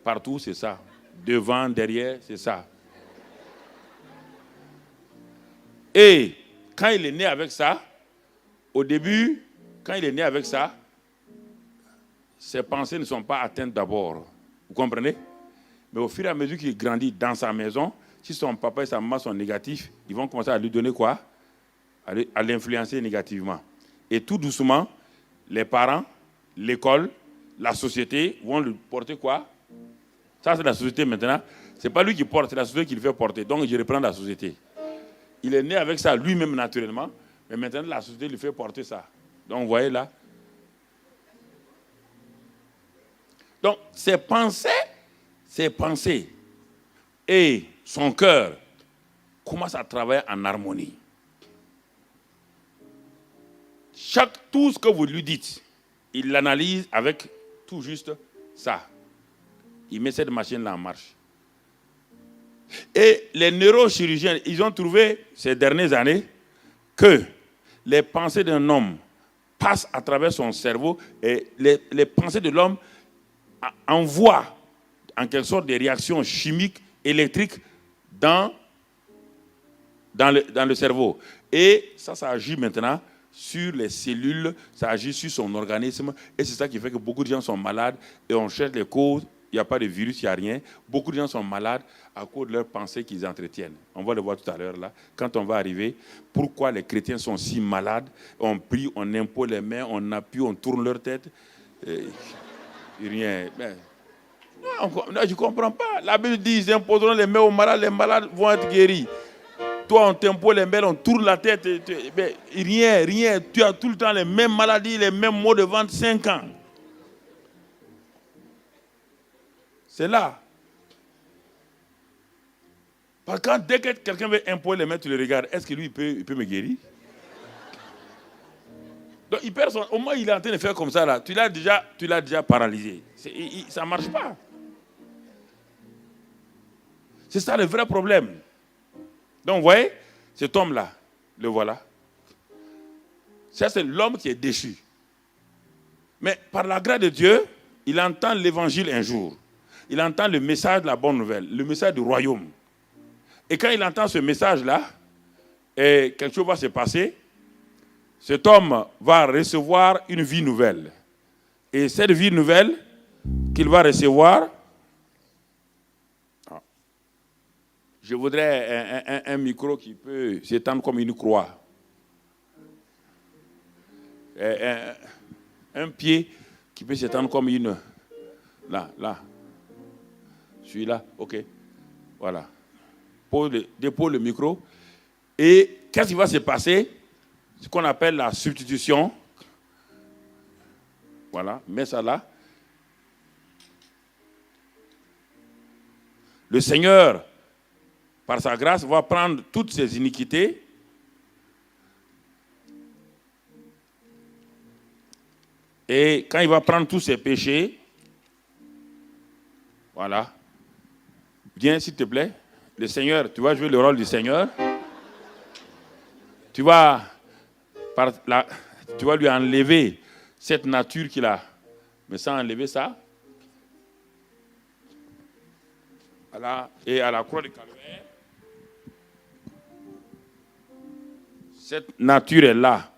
S3: Partout, c'est ça. Devant, derrière, c'est ça. Et quand il est né avec ça, au début, quand il est né avec ça, ses pensées ne sont pas atteintes d'abord. Vous comprenez? Mais au fur et à mesure qu'il grandit dans sa maison, si son papa et sa maman sont négatifs, ils vont commencer à lui donner quoi? À l'influencer négativement. Et tout doucement, les parents, l'école, la société vont lui porter quoi? Ça, c'est la société maintenant. Ce n'est pas lui qui porte, c'est la société qui le fait porter. Donc, je reprends la société. Il est né avec ça lui-même naturellement, mais maintenant, la société lui fait porter ça. Donc, vous voyez là. Donc, ses pensées et son cœur commencent à travailler en harmonie. Tout ce que vous lui dites, il l'analyse avec tout juste ça. Il met cette machine-là en marche. Et les neurochirurgiens, ils ont trouvé ces dernières années que les pensées d'un homme passent à travers son cerveau et les pensées de l'homme envoient en quelque sorte des réactions chimiques, électriques dans le cerveau. Et ça agit maintenant sur les cellules, ça agit sur son organisme. Et c'est ça qui fait que beaucoup de gens sont malades et on cherche les causes. Il n'y a pas de virus, il n'y a rien. Beaucoup de gens sont malades à cause de leurs pensées qu'ils entretiennent. On va le voir tout à l'heure là. Quand on va arriver, pourquoi les chrétiens sont si malades? On prie, on impose les mains, on appuie, on tourne leur tête. Rien. Non, je ne comprends pas. La Bible dit, ils imposeront les mains aux malades, les malades vont être guéris. Toi, on t'impose les mains, on tourne la tête. Rien. Tu as tout le temps les mêmes maladies, les mêmes maux de ventre, 5 ans. C'est là. Parce que dès que quelqu'un veut imposer les mains, tu le regardes. Est-ce que lui, il peut me guérir? Donc, il perd au moins, il est en train de faire comme ça, là. Tu l'as déjà paralysé. Ça ne marche pas. C'est ça le vrai problème. Donc, vous voyez, cet homme-là, le voilà. Ça, c'est l'homme qui est déchu. Mais par la grâce de Dieu, il entend l'évangile un jour. Il entend le message de la bonne nouvelle, le message du royaume. Et quand il entend ce message-là, quelque chose va se passer. Cet homme va recevoir une vie nouvelle. Et cette vie nouvelle qu'il va recevoir, je voudrais un micro qui peut s'étendre comme une croix. un pied qui peut s'étendre comme une... Là. Celui-là, ok. Voilà. Dépose le micro. Et qu'est-ce qui va se passer? Ce qu'on appelle la substitution. Voilà, mets ça là. Le Seigneur, par sa grâce, va prendre toutes ces iniquités et quand il va prendre tous ces péchés, voilà. Viens s'il te plaît. Le Seigneur, tu vas jouer le rôle du Seigneur. Tu vas lui enlever cette nature qu'il a. Mais sans enlever ça. Voilà. Et à la croix de Calvaire, cette nature est là.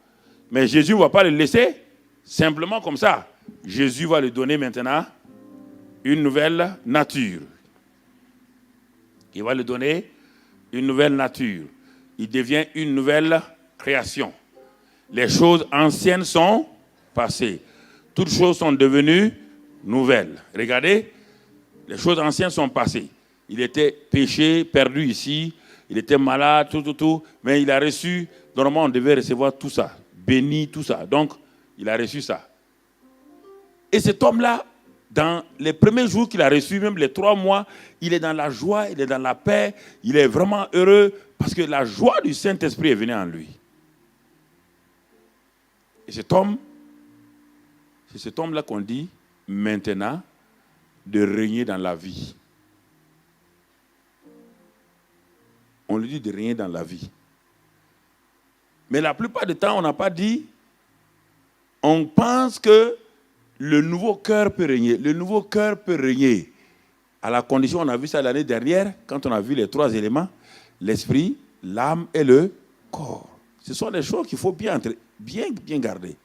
S3: Mais Jésus ne va pas le laisser simplement comme ça. Jésus va lui donner maintenant une nouvelle nature. Il va lui donner une nouvelle nature. Il devient une nouvelle création. Les choses anciennes sont passées. Toutes choses sont devenues nouvelles. Regardez, les choses anciennes sont passées. Il était péché, perdu ici. Il était malade, tout. Mais il a reçu, normalement on devait recevoir tout ça. Béni, tout ça. Donc, il a reçu ça. Et cet homme-là, dans les premiers jours qu'il a reçus, même les 3 mois, il est dans la joie, il est dans la paix, il est vraiment heureux parce que la joie du Saint-Esprit est venue en lui. Et cet homme, c'est cet homme-là qu'on dit maintenant de régner dans la vie. On lui dit de régner dans la vie. Mais la plupart du temps, on n'a pas dit, on pense que le nouveau cœur peut régner. Le nouveau cœur peut régner. À la condition, on a vu ça l'année dernière, quand on a vu les 3 éléments, l'esprit, l'âme et le corps. Ce sont des choses qu'il faut bien garder.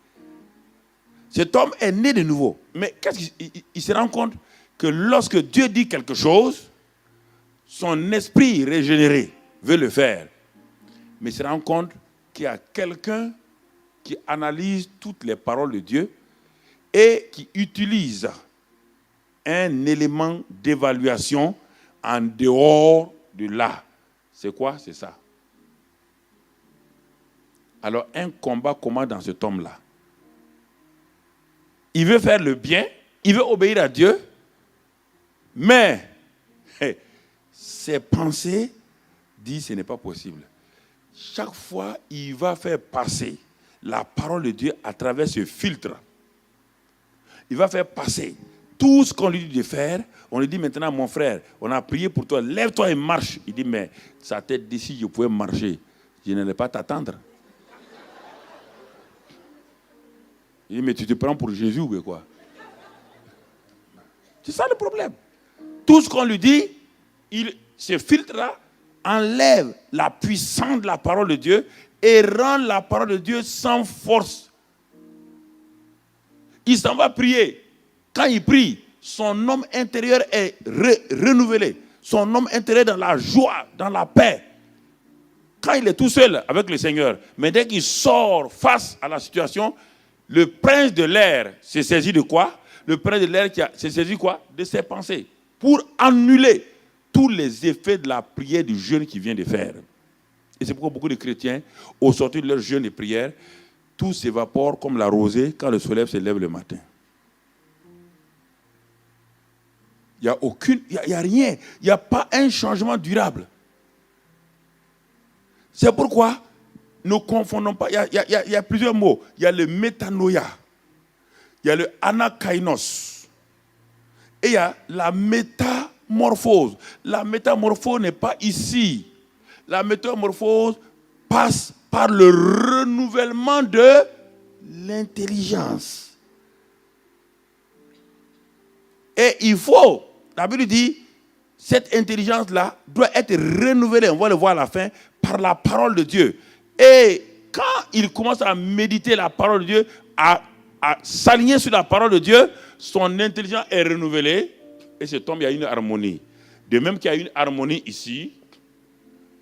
S3: Cet homme est né de nouveau. Mais qu'est-ce qu'il se rend compte que lorsque Dieu dit quelque chose, son esprit régénéré veut le faire. Mais il se rend compte qu'il y a quelqu'un qui analyse toutes les paroles de Dieu et qui utilise un élément d'évaluation en dehors de là. C'est quoi? C'est ça. Alors, un combat commence dans cet homme-là. Il veut faire le bien, il veut obéir à Dieu, mais ses pensées disent que ce n'est pas possible. Chaque fois, il va faire passer la parole de Dieu à travers ce filtre. Il va faire passer tout ce qu'on lui dit de faire. On lui dit maintenant, mon frère, on a prié pour toi, lève-toi et marche. Il dit, mais sa tête dit, si je pouvais marcher, je n'allais pas t'attendre. Il dit, mais tu te prends pour Jésus ou quoi? C'est ça le problème. Tout ce qu'on lui dit, ce filtre-là enlève la puissance de la parole de Dieu et rend la parole de Dieu sans force. Il s'en va prier. Quand il prie, son homme intérieur est renouvelé. Son homme intérieur est dans la joie, dans la paix. Quand il est tout seul avec le Seigneur, mais dès qu'il sort face à la situation, le prince de l'air s'est saisi de quoi? Le prince de l'air s'est saisi quoi? De ses pensées. Pour annuler tous les effets de la prière du jeûne qu'il vient de faire. Et c'est pourquoi beaucoup de chrétiens, au sortir de leur jeûne et prière, tout s'évapore comme la rosée quand le soleil se lève le matin. Il n'y a rien. Il n'y a pas un changement durable. C'est pourquoi ne confondons pas. Il y a plusieurs mots. Il y a le métanoïa. Il y a le anakainos. Et il y a la métamorphose. La métamorphose n'est pas ici. La métamorphose passe par le renouvellement de l'intelligence. Et il faut, la Bible dit, cette intelligence-là doit être renouvelée, on va le voir à la fin, par la parole de Dieu. Et quand il commence à méditer la parole de Dieu, à s'aligner sur la parole de Dieu, son intelligence est renouvelée et cet homme, il y a une harmonie. De même qu'il y a une harmonie ici,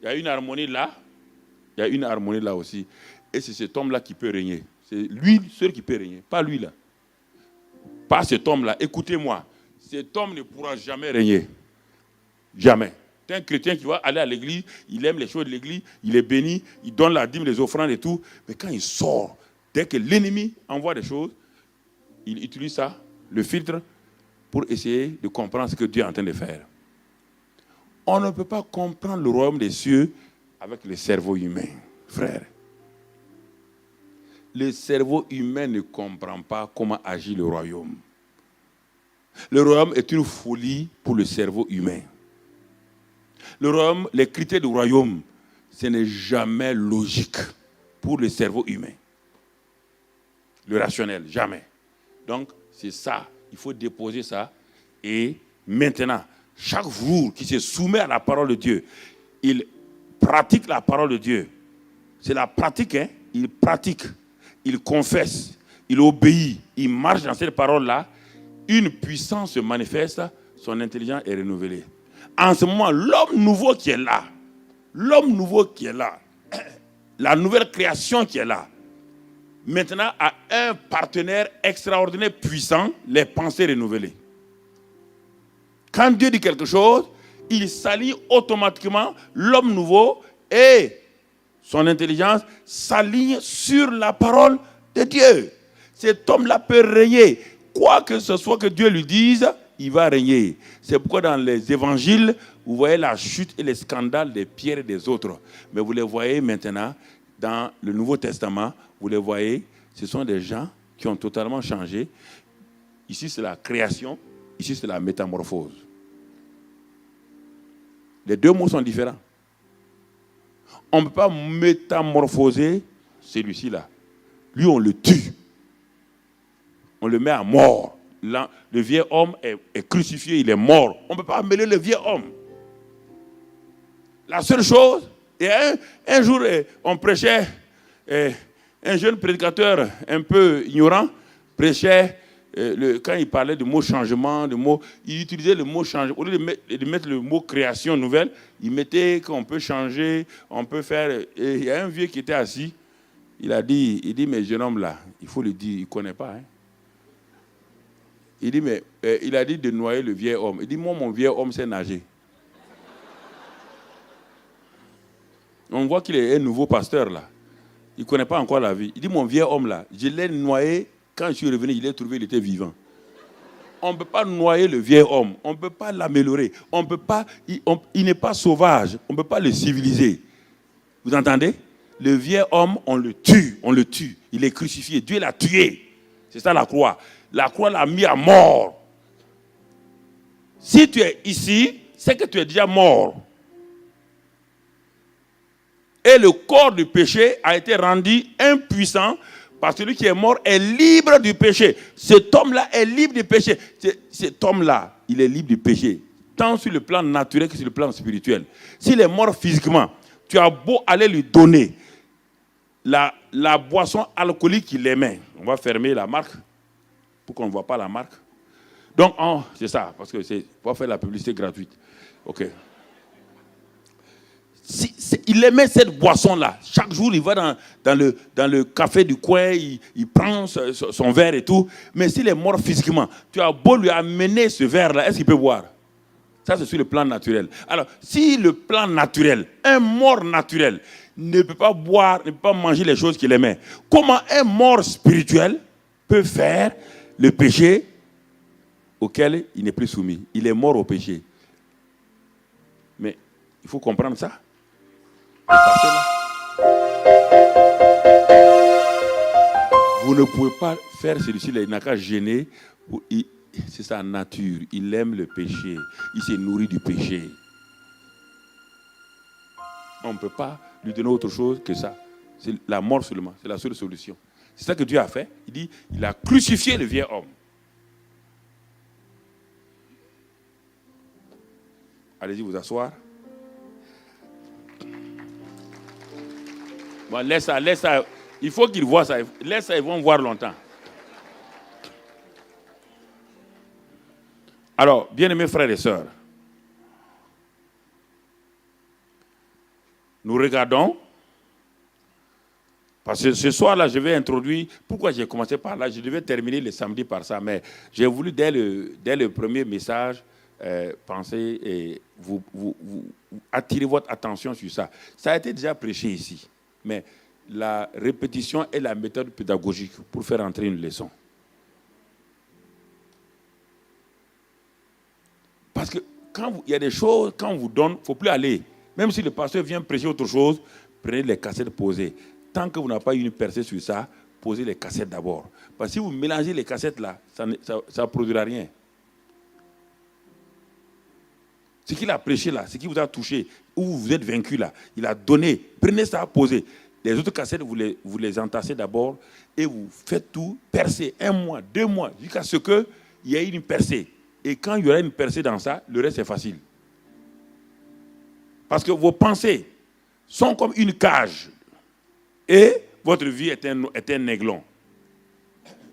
S3: il y a une harmonie là, il y a une harmonie là aussi. Et c'est cet homme-là qui peut régner. C'est lui seul qui peut régner, pas lui là. Pas cet homme-là. Écoutez-moi, cet homme ne pourra jamais régner. Jamais. C'est un chrétien qui va aller à l'église, il aime les choses de l'église, il est béni, il donne la dîme, les offrandes et tout. Mais quand il sort, dès que l'ennemi envoie des choses, il utilise ça, le filtre, pour essayer de comprendre ce que Dieu est en train de faire. On ne peut pas comprendre le royaume des cieux avec le cerveau humain, frère. Le cerveau humain ne comprend pas comment agit le royaume. Le royaume est une folie pour le cerveau humain. Le royaume, les critères du royaume, ce n'est jamais logique pour le cerveau humain. Le rationnel, jamais. Donc, c'est ça. Il faut déposer ça. Et maintenant, chaque jour qui se soumet à la parole de Dieu, il pratique la parole de Dieu. C'est la pratique, hein? Il pratique, il confesse, il obéit, il marche dans cette parole-là. Une puissance se manifeste, son intelligence est renouvelée. En ce moment, l'homme nouveau qui est là, la nouvelle création qui est là, maintenant a un partenaire extraordinaire, puissant, les pensées renouvelées. Quand Dieu dit quelque chose, il s'aligne automatiquement, l'homme nouveau et son intelligence s'aligne sur la parole de Dieu. Cet homme-là peut régner. Quoi que ce soit que Dieu lui dise, il va régner. C'est pourquoi dans les évangiles, vous voyez la chute et les scandales des Pierre et des autres. Mais vous les voyez maintenant dans le Nouveau Testament, vous les voyez, ce sont des gens qui ont totalement changé. Ici, c'est la création, ici, c'est la métamorphose. Les deux mots sont différents. On ne peut pas métamorphoser celui-ci-là. Lui, on le tue. On le met à mort. Là, le vieil homme est crucifié, il est mort. On ne peut pas mêler le vieil homme. La seule chose, et un jour, on prêchait, un jeune prédicateur un peu ignorant prêchait, quand il parlait du mot changement, il utilisait le mot changement. Au lieu de mettre le mot création nouvelle, il mettait qu'on peut changer, on peut faire. Et il y a un vieux qui était assis, il dit, mais jeune homme là, il faut le dire, il ne connaît pas. Hein. Il dit, mais il a dit de noyer le vieil homme. Il dit, moi, mon vieil homme sait nager. On voit qu'il est un nouveau pasteur là. Il ne connaît pas encore la vie. Il dit, mon vieil homme là, je l'ai noyé. Quand je suis revenu, je l'ai trouvé, il était vivant. On ne peut pas noyer le vieil homme. On ne peut pas l'améliorer. On peut pas, il n'est pas sauvage. On ne peut pas le civiliser. Vous entendez? Le vieil homme, on le tue. On le tue. Il est crucifié. Dieu l'a tué. C'est ça la croix. La croix l'a mis à mort. Si tu es ici, c'est que tu es déjà mort. Et le corps du péché a été rendu impuissant parce que celui qui est mort est libre du péché. Cet homme-là est libre du péché. Cet homme-là, il est libre du péché, tant sur le plan naturel que sur le plan spirituel. S'il est mort physiquement, tu as beau aller lui donner la boisson alcoolique qu'il aimait. On va fermer la marque pour qu'on ne voit pas la marque. Donc, c'est ça, parce que c'est pour faire la publicité gratuite. OK. Il aimait cette boisson-là. Chaque jour, il va dans le café du coin, il prend son verre et tout. Mais s'il est mort physiquement, tu as beau lui amener ce verre-là, est-ce qu'il peut boire? Ça, c'est sur le plan naturel. Alors, si le plan naturel, un mort naturel, ne peut pas boire, ne peut pas manger les choses qu'il aimait, comment un mort spirituel peut faire le péché auquel il n'est plus soumis? Il est mort au péché. Mais il faut comprendre ça. Vous ne pouvez pas faire celui-ci, il n'a qu'à gêner. C'est sa nature. Il aime le péché. Il se nourrit du péché. On ne peut pas lui donner autre chose que ça. C'est la mort seulement. C'est la seule solution. C'est ça que Dieu a fait. Il dit, il a crucifié le vieil homme. Allez-y vous asseoir. Bon, laisse ça. Il faut qu'ils voient ça. Laisse ça, ils vont voir longtemps. Alors, bien-aimés frères et sœurs, nous regardons Parce que ce soir-là, je vais introduire... Pourquoi j'ai commencé par là? Je devais terminer le samedi par ça, mais j'ai voulu, dès le premier message, penser et vous attirer votre attention sur ça. Ça a été déjà prêché ici, mais la répétition est la méthode pédagogique pour faire entrer une leçon. Parce que il y a des choses, quand on vous donne, il ne faut plus aller. Même si le pasteur vient prêcher autre chose, prenez les cassettes posées. Tant que vous n'avez pas eu une percée sur ça, posez les cassettes d'abord. Parce que si vous mélangez les cassettes là, ça ne produira rien. Ce qu'il a prêché là, ce qui vous a touché, où vous êtes vaincu là, il a donné. Prenez ça, posez. Les autres cassettes, vous les entassez d'abord et vous faites tout, percer 1 mois, 2 mois, jusqu'à ce qu'il y ait une percée. Et quand il y aura une percée dans ça, le reste est facile. Parce que vos pensées sont comme une cage. Et votre vie est un aiglon.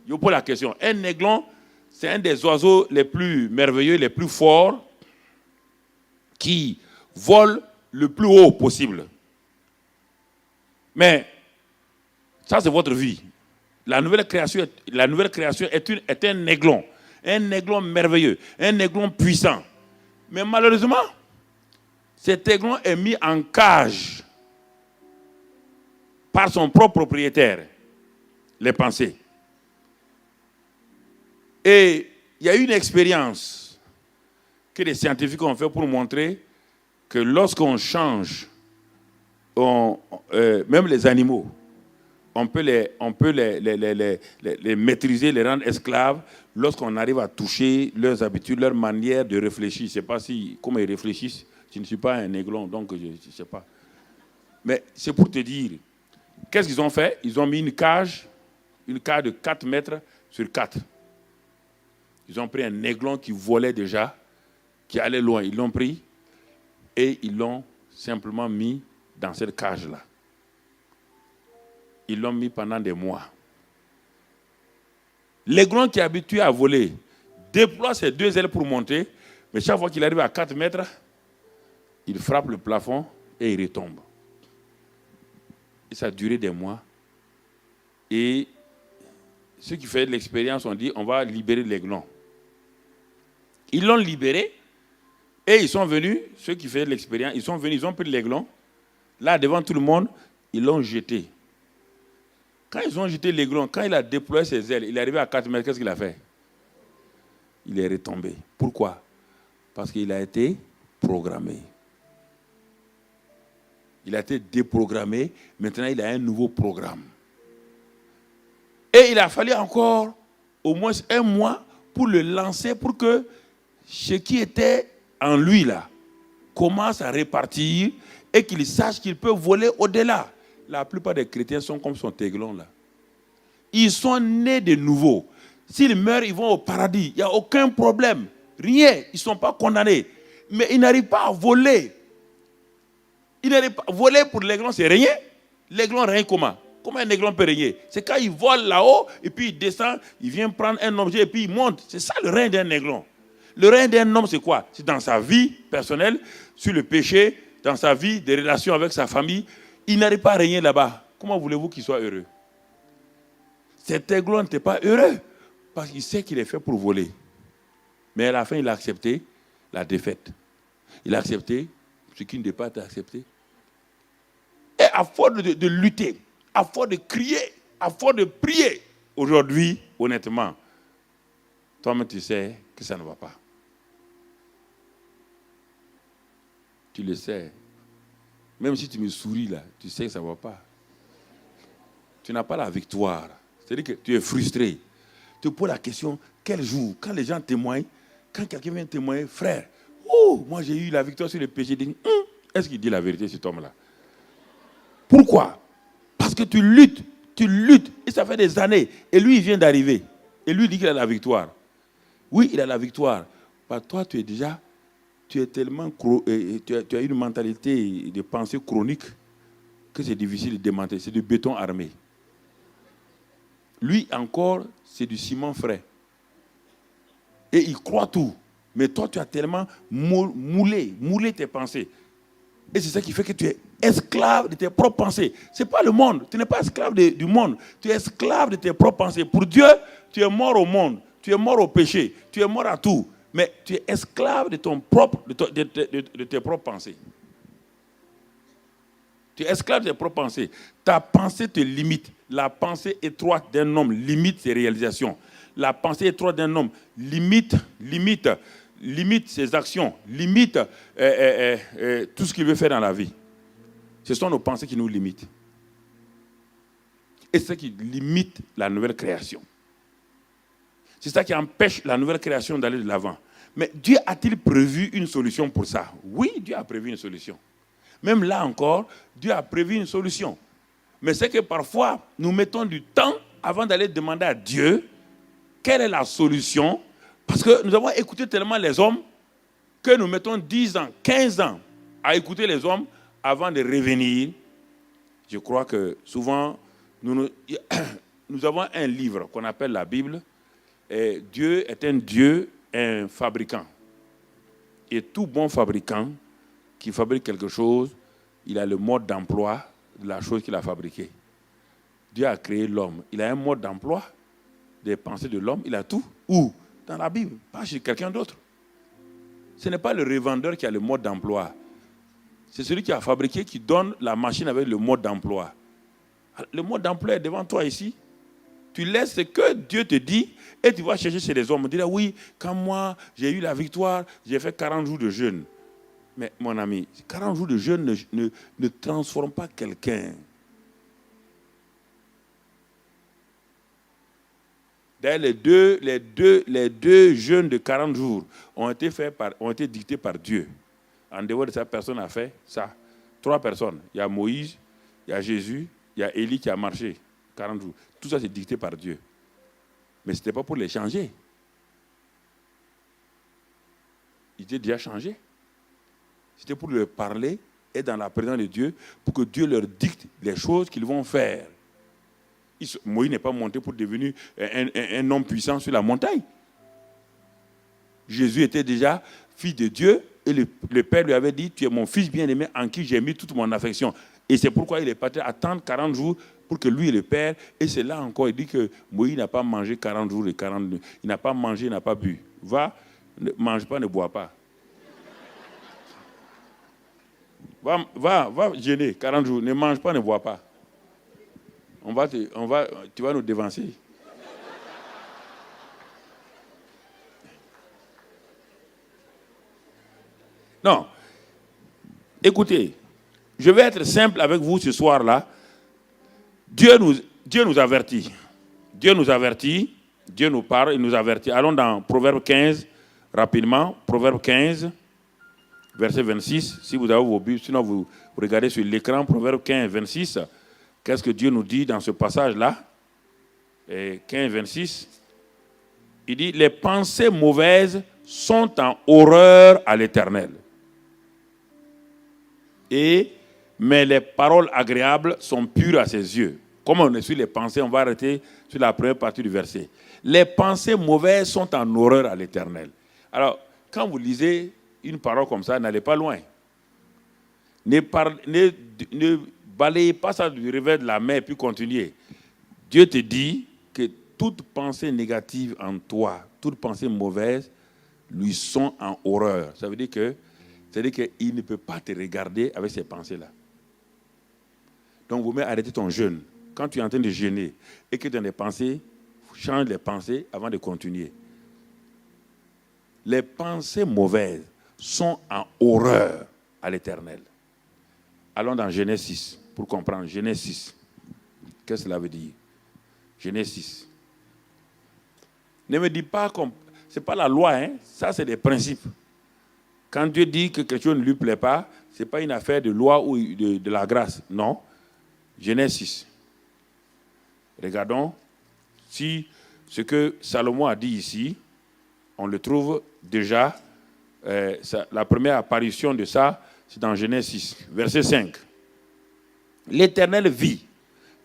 S3: Je vous pose la question. Un aiglon, c'est un des oiseaux les plus merveilleux, les plus forts, qui vole le plus haut possible. Mais ça, c'est votre vie. La nouvelle création est un aiglon merveilleux, un aiglon puissant. Mais malheureusement, cet aiglon est mis en cage par son propre propriétaire, les pensées. Et il y a une expérience que les scientifiques ont fait pour montrer que lorsqu'on change, même les animaux, on peut les maîtriser, les rendre esclaves lorsqu'on arrive à toucher leurs habitudes, leur manière de réfléchir. Je ne sais pas comment ils réfléchissent. Je ne suis pas un aiglon, donc je ne sais pas. Mais c'est pour te dire, qu'est-ce qu'ils ont fait? Ils ont mis une cage de 4 mètres sur 4. Ils ont pris un aiglon qui volait déjà, qui allait loin. Ils l'ont pris et ils l'ont simplement mis dans cette cage-là. Ils l'ont mis pendant des mois. L'aiglon qui est habitué à voler déploie ses 2 ailes pour monter, mais chaque fois qu'il arrive à 4 mètres, il frappe le plafond et il retombe. Et ça a duré des mois. Et ceux qui font de l'expérience ont dit, on va libérer l'aiglon. Ils l'ont libéré et ils sont venus, ceux qui font de l'expérience, ils sont venus, ils ont pris l'aiglon. Là, devant tout le monde, ils l'ont jeté. Quand ils ont jeté l'aiglon, quand il a déployé ses ailes, il est arrivé à 4 mètres, qu'est-ce qu'il a fait? Il est retombé. Pourquoi? Parce qu'il a été programmé. Il a été déprogrammé. Maintenant, il a un nouveau programme. Et il a fallu encore au moins 1 mois pour le lancer, pour que ce qui était en lui là commence à répartir et qu'il sache qu'il peut voler au-delà. La plupart des chrétiens sont comme son aiglon là. Ils sont nés de nouveau. S'ils meurent, ils vont au paradis. Il n'y a aucun problème. Rien. Ils ne sont pas condamnés. Mais ils n'arrivent pas à voler. Voler pour l'aiglon, c'est rien. L'aiglon règne comment? Comment un aiglon peut régner? C'est quand il vole là-haut, et puis il descend, il vient prendre un objet, et puis il monte. C'est ça le règne d'un aiglon. Le règne d'un homme, c'est quoi? C'est dans sa vie personnelle, sur le péché, dans sa vie, des relations avec sa famille. Il n'arrive pas à régner là-bas. Comment voulez-vous qu'il soit heureux? Cet aiglon n'était pas heureux, parce qu'il sait qu'il est fait pour voler. Mais à la fin, il a accepté la défaite. Il a accepté ce qui ne devait pas être accepté. Et à force de lutter, à force de crier, à force de prier, aujourd'hui, honnêtement, toi-même tu sais que ça ne va pas. Tu le sais. Même si tu me souris là, tu sais que ça ne va pas. Tu n'as pas la victoire. C'est-à-dire que tu es frustré. Tu te poses la question, quel jour, quand les gens témoignent, quand quelqu'un vient témoigner, frère, oh, moi j'ai eu la victoire sur le péché. Est-ce qu'il dit la vérité, cet homme-là? Pourquoi? Parce que tu luttes, et ça fait des années. Et lui, il vient d'arriver. Et lui, il dit qu'il a la victoire. Oui, il a la victoire. Mais toi, tu es tellement, tu as une mentalité de pensée chronique que c'est difficile de démanteler. C'est du béton armé. Lui, encore, c'est du ciment frais. Et il croit tout. Mais toi, tu as tellement moulé tes pensées. Et c'est ça qui fait que tu es esclave de tes propres pensées. Ce n'est pas le monde. Tu n'es pas esclave du monde. Tu es esclave de tes propres pensées. Pour Dieu, tu es mort au monde. Tu es mort au péché. Tu es mort à tout. Mais tu es esclave de tes propres pensées. Tu es esclave de tes propres pensées. Ta pensée te limite. La pensée étroite d'un homme limite ses réalisations. La pensée étroite d'un homme limite ses actions, limite tout ce qu'il veut faire dans la vie. Ce sont nos pensées qui nous limitent. Et c'est ça qui limite la nouvelle création. C'est ça qui empêche la nouvelle création d'aller de l'avant. Mais Dieu a-t-il prévu une solution pour ça? Oui, Dieu a prévu une solution. Même là encore, Dieu a prévu une solution. Mais c'est que parfois, nous mettons du temps avant d'aller demander à Dieu quelle est la solution. Parce que nous avons écouté tellement les hommes que nous mettons 10 ans, 15 ans à écouter les hommes avant de revenir. Je crois que souvent, nous avons un livre qu'on appelle la Bible. Et Dieu est un Dieu, un fabricant. Et tout bon fabricant qui fabrique quelque chose, il a le mode d'emploi de la chose qu'il a fabriquée. Dieu a créé l'homme. Il a un mode d'emploi des pensées de l'homme. Il a tout. Où? Dans la Bible, pas chez quelqu'un d'autre. Ce n'est pas le revendeur qui a le mode d'emploi. C'est celui qui a fabriqué qui donne la machine avec le mode d'emploi. Le mode d'emploi est devant toi ici. Tu laisses ce que Dieu te dit et tu vas chercher chez les hommes. Tu dis, oui, quand moi, j'ai eu la victoire, j'ai fait 40 jours de jeûne. Mais mon ami, 40 jours de jeûne ne transforment pas quelqu'un. D'ailleurs, les deux jeûnes de 40 jours ont été dictés par Dieu. En dehors de ça, personne n'a fait ça. 3 personnes. Il y a Moïse, il y a Jésus, il y a Élie qui a marché 40 jours. Tout ça, c'est dicté par Dieu. Mais ce n'était pas pour les changer. Ils étaient déjà changés. C'était pour leur parler, être dans la présence de Dieu, pour que Dieu leur dicte les choses qu'ils vont faire. Moïse n'est pas monté pour devenir un homme puissant sur la montagne. Jésus était déjà fils de Dieu et le Père lui avait dit, tu es mon fils bien-aimé en qui j'ai mis toute mon affection. Et c'est pourquoi il est parti attendre 40 jours pour que lui et le Père, et c'est là encore, il dit que Moïse n'a pas mangé 40 jours et 40 nuits. Il n'a pas mangé, il n'a pas bu. Va, ne mange pas, ne bois pas. Va jeûner 40 jours, ne mange pas, ne bois pas. Tu vas nous dévancer. Non. Écoutez, je vais être simple avec vous ce soir-là. Dieu nous avertit. Dieu nous avertit. Dieu nous parle, il nous avertit. Allons dans Proverbe 15, rapidement. Proverbe 15, verset 26. Si vous avez vos Bibles, sinon vous regardez sur l'écran. Proverbe 15, 26. Qu'est-ce que Dieu nous dit dans ce passage-là? 15, 26. Il dit, les pensées mauvaises sont en horreur à l'Éternel. Mais les paroles agréables sont pures à ses yeux. Comme on est sur les pensées, on va arrêter sur la première partie du verset. Les pensées mauvaises sont en horreur à l'Éternel. Alors, quand vous lisez une parole comme ça, n'allez pas loin. Ne balayez pas ça du revers de la main et puis continuez. Dieu te dit que toute pensée négative en toi, toute pensée mauvaise, lui sont en horreur. Ça veut dire qu'il ne peut pas te regarder avec ces pensées-là. Donc, vous mettez arrêter ton jeûne. Quand tu es en train de jeûner et que tu as des pensées, change les pensées avant de continuer. Les pensées mauvaises sont en horreur à l'Éternel. Allons dans Genèse 6 pour comprendre. Genèse 6. Qu'est-ce que cela veut dire? Genèse 6. Ne me dis pas comme... Ce n'est pas la loi, hein? Ça c'est des principes. Quand Dieu dit que quelque chose ne lui plaît pas, ce n'est pas une affaire de loi ou de la grâce. Non. Genèse 6. Regardons si ce que Salomon a dit ici, on le trouve déjà, la première apparition de ça, c'est dans Genèse 6, verset 5. L'Éternel vit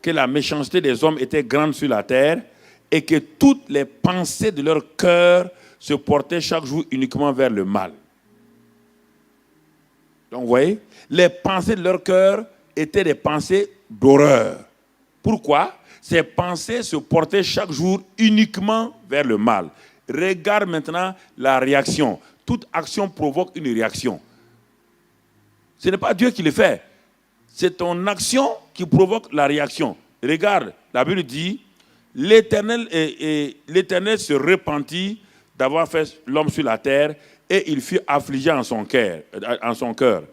S3: que la méchanceté des hommes était grande sur la terre et que toutes les pensées de leur cœur se portaient chaque jour uniquement vers le mal. Donc, vous voyez, les pensées de leur cœur étaient des pensées d'horreur. Pourquoi? Ces pensées se portaient chaque jour uniquement vers le mal. Regarde maintenant la réaction. Toute action provoque une réaction. Ce n'est pas Dieu qui le fait. C'est ton action qui provoque la réaction. Regarde, la Bible dit, l'Éternel se repentit d'avoir fait l'homme sur la terre et il fut affligé en son cœur.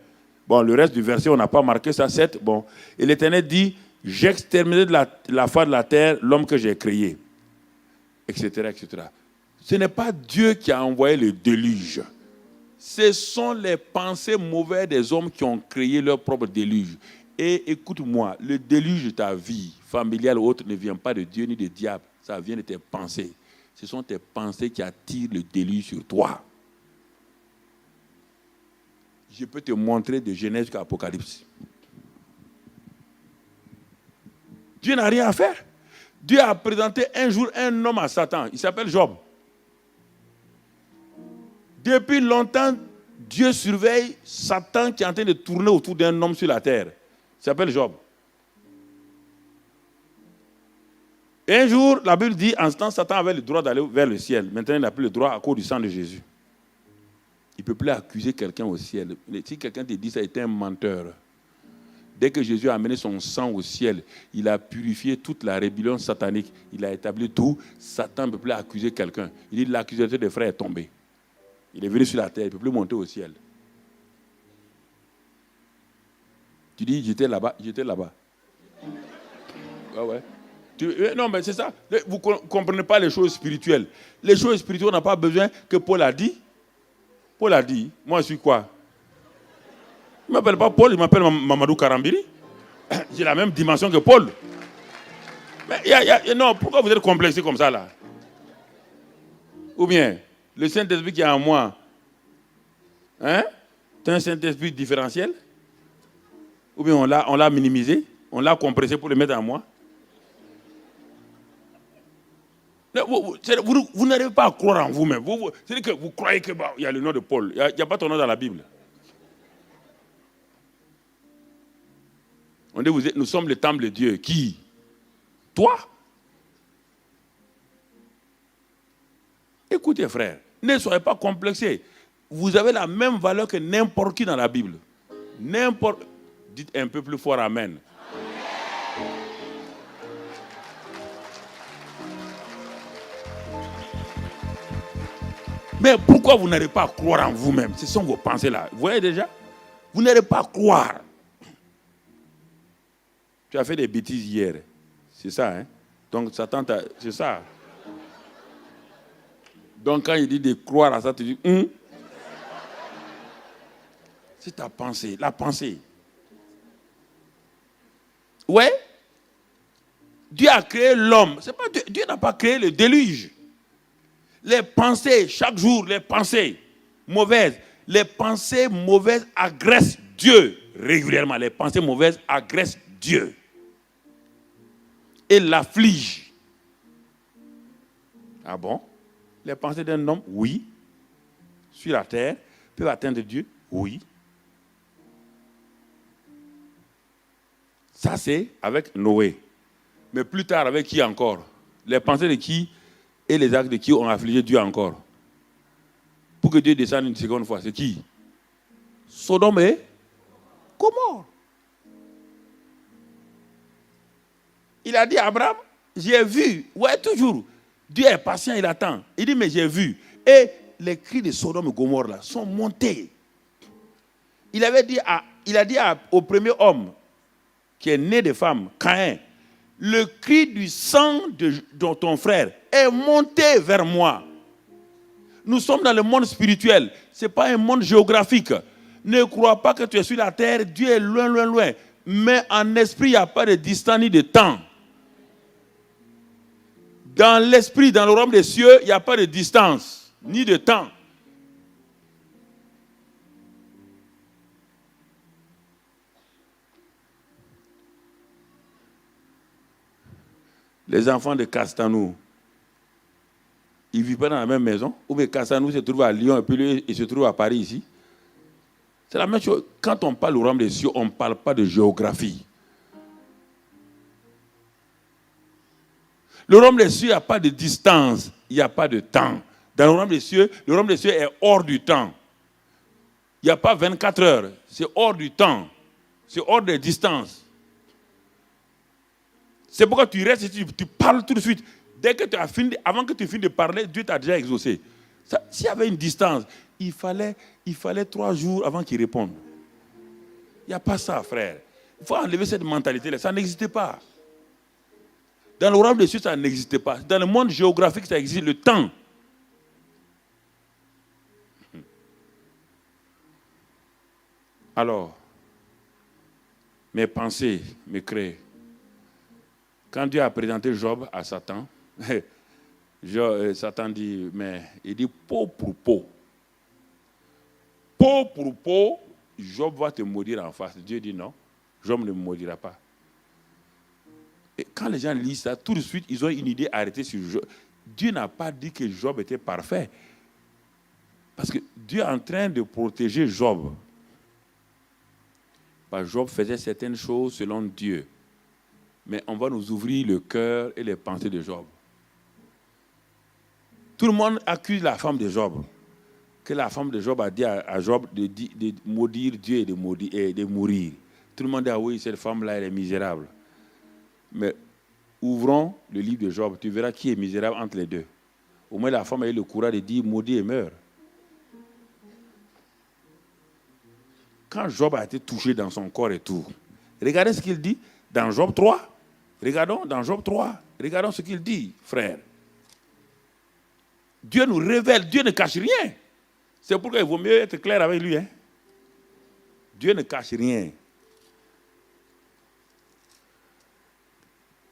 S3: Bon, le reste du verset, on n'a pas marqué ça, 7. Bon. Et l'Éternel dit, j'exterminerai de la face de la terre l'homme que j'ai créé, etc., etc. Ce n'est pas Dieu qui a envoyé le déluge. Ce sont les pensées mauvaises des hommes qui ont créé leur propre déluge. Et écoute-moi, le déluge de ta vie, familiale ou autre, ne vient pas de Dieu ni du diable. Ça vient de tes pensées. Ce sont tes pensées qui attirent le déluge sur toi. Je peux te montrer de Genèse jusqu'à Apocalypse. Dieu n'a rien à faire. Dieu a présenté un jour un homme à Satan. Il s'appelle Job. Depuis longtemps, Dieu surveille Satan qui est en train de tourner autour d'un homme sur la terre. Il s'appelle Job. Et un jour, la Bible dit, en ce temps, Satan avait le droit d'aller vers le ciel. Maintenant, il n'a plus le droit à cause du sang de Jésus. Il ne peut plus accuser quelqu'un au ciel. Si quelqu'un te dit ça, il était un menteur. Dès que Jésus a amené son sang au ciel, il a purifié toute la rébellion satanique. Il a établi tout. Satan ne peut plus accuser quelqu'un. Il dit l'accusateur des frères est tombé. Il est venu sur la terre, il ne peut plus monter au ciel. Tu dis, j'étais là-bas. Ouais. Non, mais c'est ça. Vous ne comprenez pas les choses spirituelles. Les choses spirituelles, on n'a pas besoin que Paul a dit. Paul a dit, moi je suis quoi? Il ne m'appelle pas Paul, il m'appelle Mamadou Karambiri. J'ai la même dimension que Paul. Mais non, pourquoi vous êtes complexé comme ça là? Ou bien, le Saint-Esprit qui est en moi, hein? C'est un Saint-Esprit différentiel? Ou bien on l'a minimisé, on l'a compressé pour le mettre en moi? Vous n'arrivez pas à croire en vous-même. C'est-à-dire que vous croyez qu'il y a le nom de Paul. Il n'y a pas ton nom dans la Bible. On dit, nous sommes le temple de Dieu. Qui? Toi? Écoutez, frère, ne soyez pas complexés. Vous avez la même valeur que n'importe qui dans la Bible. Dites un peu plus fort Amen. Mais pourquoi vous n'allez pas croire en vous-même? Ce sont vos pensées là. Vous voyez déjà? Vous n'allez pas croire. Tu as fait des bêtises hier. C'est ça, hein? Donc Satan, c'est ça. Donc quand il dit de croire à ça, tu dis, c'est ta pensée, la pensée. Ouais. Dieu a créé l'homme. C'est pas Dieu n'a pas créé le déluge. Les pensées, chaque jour, les pensées mauvaises agressent Dieu régulièrement. Les pensées mauvaises agressent Dieu et l'affligent. Ah bon? Les pensées d'un homme, oui. Sur la terre, peuvent atteindre Dieu, oui. Ça, c'est avec Noé. Mais plus tard, avec qui encore? Les pensées de qui et les actes de qui ont affligé Dieu encore? Pour que Dieu descende une seconde fois, c'est qui? Sodome et Gomorrhe. Il a dit à Abraham, j'ai vu. Ouais, toujours. Dieu est patient, il attend. Il dit, mais j'ai vu. Et les cris de Sodome et Gomorrhe là, sont montés. Il a dit au premier homme qui est né de femme, Caïn, le cri du sang de ton frère est monté vers moi. Nous sommes dans le monde spirituel. Ce n'est pas un monde géographique. Ne crois pas que tu es sur la terre. Dieu est loin, loin, loin. Mais en esprit, il n'y a pas de distance ni de temps. Dans l'esprit, dans le royaume des cieux, il n'y a pas de distance ni de temps. Les enfants de Castanou, ils ne vivent pas dans la même maison. Ou bien Castanou se trouve à Lyon et puis lui, il se trouve à Paris ici. C'est la même chose. Quand on parle au royaume des cieux, on ne parle pas de géographie. Le royaume des cieux, il n'y a pas de distance, il n'y a pas de temps. Dans le royaume des cieux est hors du temps. Il n'y a pas 24 heures, c'est hors du temps. C'est hors des distances. C'est pourquoi tu restes et tu parles tout de suite. Dès que tu as fini, avant que tu finisses de parler, Dieu t'a déjà exaucé. S'il y avait une distance, il fallait 3 jours avant qu'il réponde. Il n'y a pas ça, frère. Il faut enlever cette mentalité-là. Ça n'existait pas. Dans le royaume des cieux, ça n'existait pas. Dans le monde géographique, ça existe, le temps. Alors, mes pensées me créent. Quand Dieu a présenté Job à Satan, Satan dit, mais il dit peau pour peau. Peau pour peau, Job va te maudire en face. Dieu dit non, Job ne me maudira pas. Et quand les gens lisent ça, tout de suite, ils ont une idée arrêtée sur Job. Dieu n'a pas dit que Job était parfait. Parce que Dieu est en train de protéger Job. Job faisait certaines choses selon Dieu. Mais on va nous ouvrir le cœur et les pensées de Job. Tout le monde accuse la femme de Job. Que la femme de Job a dit à Job de maudire Dieu et de mourir. Tout le monde dit, ah oui, cette femme-là, elle est misérable. Mais ouvrons le livre de Job, tu verras qui est misérable entre les deux. Au moins la femme a eu le courage de dire, maudit et meurt. Quand Job a été touché dans son corps et tout, regardez ce qu'il dit dans Job 3. Regardons dans Job 3. Regardons ce qu'il dit, frère. Dieu nous révèle, Dieu ne cache rien. C'est pourquoi il vaut mieux être clair avec lui. Dieu ne cache rien.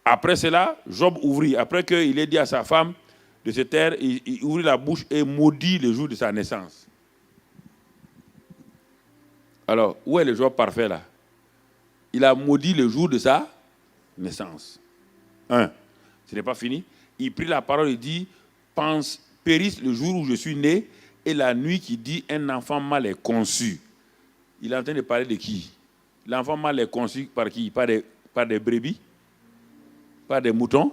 S3: Après cela, Job ouvrit. Après qu'il ait dit à sa femme de se taire, il ouvrit la bouche et maudit le jour de sa naissance. Alors, où est le Job parfait là? Il a maudit le jour de sa naissance. Ce n'est pas fini. Il prit la parole et dit, périsse le jour où je suis né et la nuit qui dit un enfant mal est conçu. Il est en train de parler de qui? L'enfant mal est conçu par qui? Par des brebis? Par des moutons?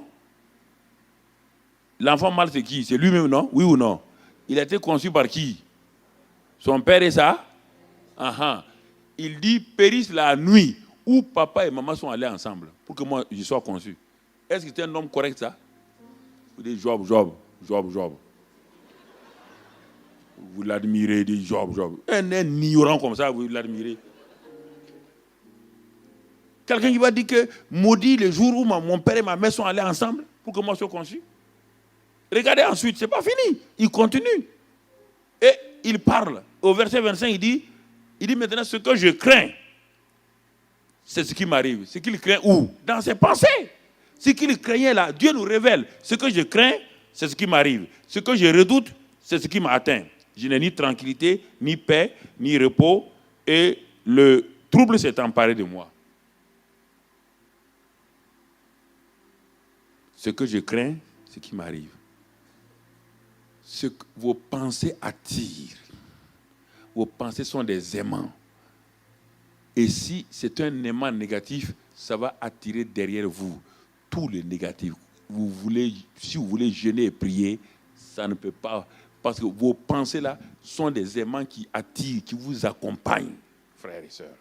S3: L'enfant mal c'est qui? C'est lui-même, non? Oui ou non? Il a été conçu par qui? Son père et ça? Il dit, périsse la nuit où papa et maman sont allés ensemble pour que moi je sois conçu. Est-ce que c'est un homme correct ça? Vous dites Job. Vous l'admirez, dit Job. Un ignorant comme ça, vous l'admirez. Quelqu'un qui va dire que maudit le jour où mon père et ma mère sont allés ensemble pour que moi je sois conçu. Regardez ensuite, c'est pas fini. Il continue. Et il parle. Au verset 25, il dit maintenant ce que je crains, c'est ce qui m'arrive. Ce qu'il craint où? Dans ses pensées. Ce qu'il craignait là, Dieu nous révèle. Ce que je crains, c'est ce qui m'arrive. Ce que je redoute, c'est ce qui m'atteint. Je n'ai ni tranquillité, ni paix, ni repos. Et le trouble s'est emparé de moi. Ce que je crains, c'est ce qui m'arrive. Ce que vos pensées attirent. Vos pensées sont des aimants. Et si c'est un aimant négatif, ça va attirer derrière vous tous les négatifs. Si vous voulez jeûner et prier, ça ne peut pas. Parce que vos pensées-là sont des aimants qui attirent, qui vous accompagnent, frères et sœurs.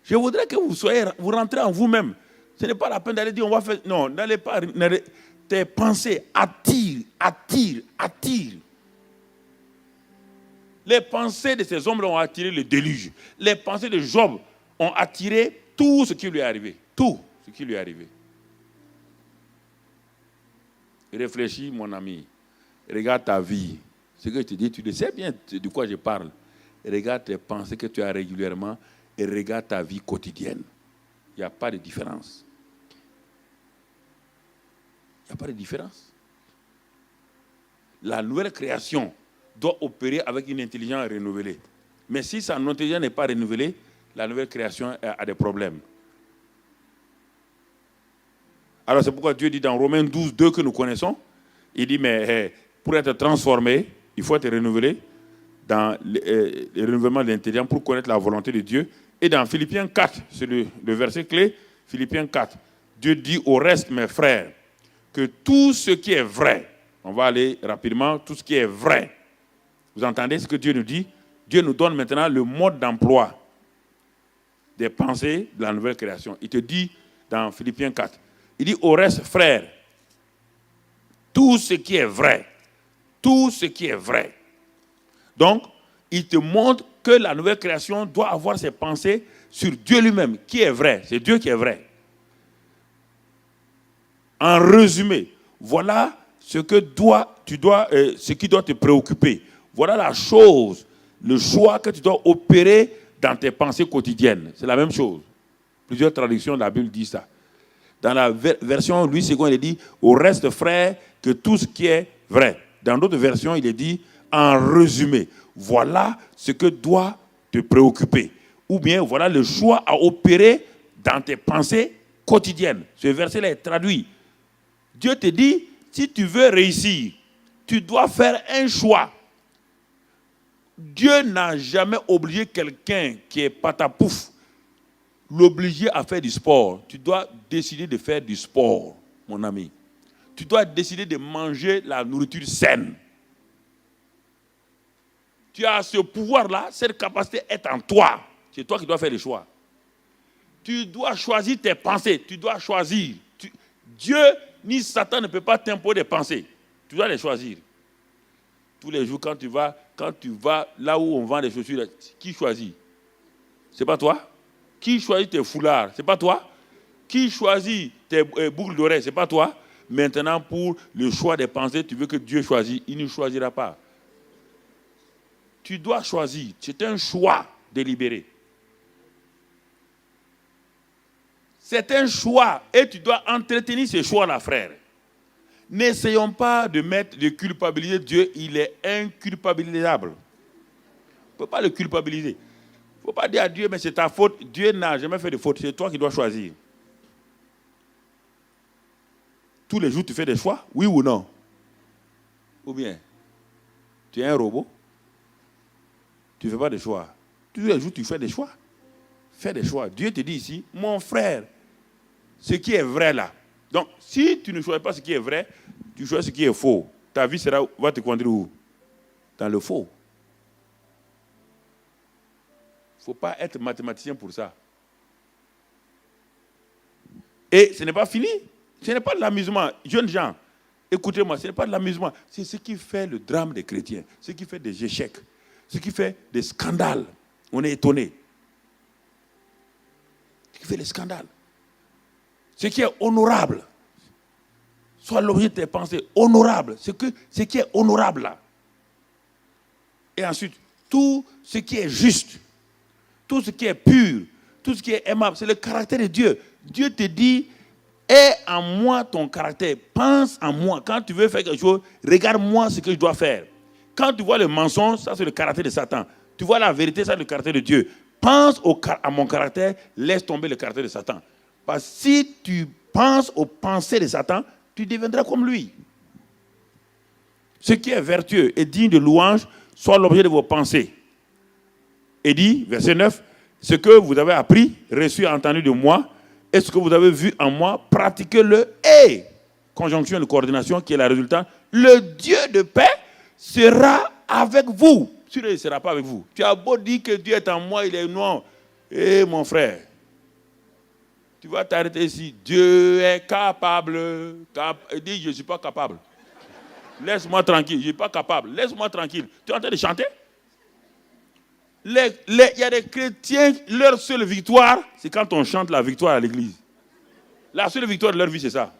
S3: Je voudrais que vous rentrez en vous-même. Ce n'est pas la peine d'aller dire, on va faire... Non, n'allez pas... Tes pensées attirent. Les pensées de ces hommes-là ont attiré le déluge. Les pensées de Job ont attiré tout ce qui lui est arrivé. Tout ce qui lui est arrivé. Réfléchis, mon ami. Regarde ta vie. Ce que je te dis, tu le sais bien de quoi je parle. Regarde tes pensées que tu as régulièrement et regarde ta vie quotidienne. Il n'y a pas de différence. Il n'y a pas de différence. La nouvelle création doit opérer avec une intelligence renouvelée. Mais si sa intelligence n'est pas renouvelée, la nouvelle création a des problèmes. Alors c'est pourquoi Dieu dit dans Romains 12, 2 que nous connaissons, il dit, mais pour être transformé, il faut être renouvelé dans le renouvellement de l'intérieur pour connaître la volonté de Dieu. Et dans Philippiens 4, c'est le verset clé, Philippiens 4, Dieu dit au reste, mes frères, que tout ce qui est vrai, on va aller rapidement, tout ce qui est vrai. Vous entendez ce que Dieu nous dit? Dieu nous donne maintenant le mode d'emploi des pensées de la nouvelle création. Il te dit dans Philippiens 4, il dit au reste, frères, tout ce qui est vrai, tout ce qui est vrai. Donc, il te montre que la nouvelle création doit avoir ses pensées sur Dieu lui-même, qui est vrai. C'est Dieu qui est vrai. En résumé, voilà ce qui doit te préoccuper. Voilà la chose, le choix que tu dois opérer dans tes pensées quotidiennes. C'est la même chose. Plusieurs traductions de la Bible disent ça. Dans la version Louis II, il est dit au reste, frère, que tout ce qui est vrai. Dans d'autres versions, il est dit en résumé. Voilà ce que doit te préoccuper. Ou bien, voilà le choix à opérer dans tes pensées quotidiennes. Ce verset-là est traduit. Dieu te dit, si tu veux réussir, tu dois faire un choix. Dieu n'a jamais obligé quelqu'un qui est patapouf, l'obliger à faire du sport. Tu dois décider de faire du sport, mon ami. Tu dois décider de manger la nourriture saine. Tu as ce pouvoir-là, cette capacité est en toi. C'est toi qui dois faire les choix. Tu dois choisir tes pensées. Tu dois choisir. Dieu ni Satan ne peut pas t'imposer des pensées. Tu dois les choisir. Tous les jours, quand tu vas là où on vend des chaussures, qui choisit? C'est pas toi? Qui choisit tes foulards? C'est pas toi? Qui choisit tes boucles d'oreilles? C'est pas toi? Maintenant, pour le choix des pensées, tu veux que Dieu choisisse. Il ne choisira pas. Tu dois choisir. C'est un choix délibéré. C'est un choix et tu dois entretenir ce choix-là, frère. N'essayons pas de culpabiliser Dieu, il est inculpabilisable. On ne peut pas le culpabiliser. Il ne faut pas dire à Dieu, mais c'est ta faute. Dieu n'a jamais fait de faute, c'est toi qui dois choisir. Tous les jours, tu fais des choix, oui ou non? Ou bien, tu es un robot? Tu ne fais pas de choix. Tous les jours, tu fais des choix. Fais des choix. Dieu te dit ici, mon frère, ce qui est vrai là. Donc, si tu ne choisis pas ce qui est vrai, tu choisis ce qui est faux. Ta vie va te conduire où? Dans le faux. Il ne faut pas être mathématicien pour ça. Et ce n'est pas fini. Ce n'est pas de l'amusement. Jeunes gens, écoutez-moi, ce n'est pas de l'amusement. C'est ce qui fait le drame des chrétiens. Ce qui fait des échecs. Ce qui fait des scandales. On est étonné. Ce qui fait les scandales. Ce qui est honorable. Soit l'objet de tes pensées. Honorable. Ce qui est honorable là. Et ensuite, tout ce qui est juste. Tout ce qui est pur. Tout ce qui est aimable. C'est le caractère de Dieu. Dieu te dit, aie en moi ton caractère. Pense en moi. Quand tu veux faire quelque chose, regarde-moi ce que je dois faire. Quand tu vois le mensonge, ça c'est le caractère de Satan. Tu vois la vérité, ça c'est le caractère de Dieu. Pense à mon caractère, laisse tomber le caractère de Satan. Parce que si tu penses aux pensées de Satan, tu deviendras comme lui. Ce qui est vertueux et digne de louange soit l'objet de vos pensées. Et dit, verset 9, ce que vous avez appris, reçu, entendu de moi, et ce que vous avez vu en moi, pratiquez-le. Et, conjonction de coordination qui est la résultante, le Dieu de paix sera avec vous. Il ne sera pas avec vous. Tu as beau dire que Dieu est en moi, il est non. Eh mon frère, tu vas t'arrêter ici. Dieu est capable. Il dit, je ne suis pas capable. Laisse-moi tranquille, je ne suis pas capable. Laisse-moi tranquille. Tu es en train de chanter? Il y a des chrétiens, leur seule victoire, c'est quand on chante la victoire à l'église. La seule victoire de leur vie, c'est ça.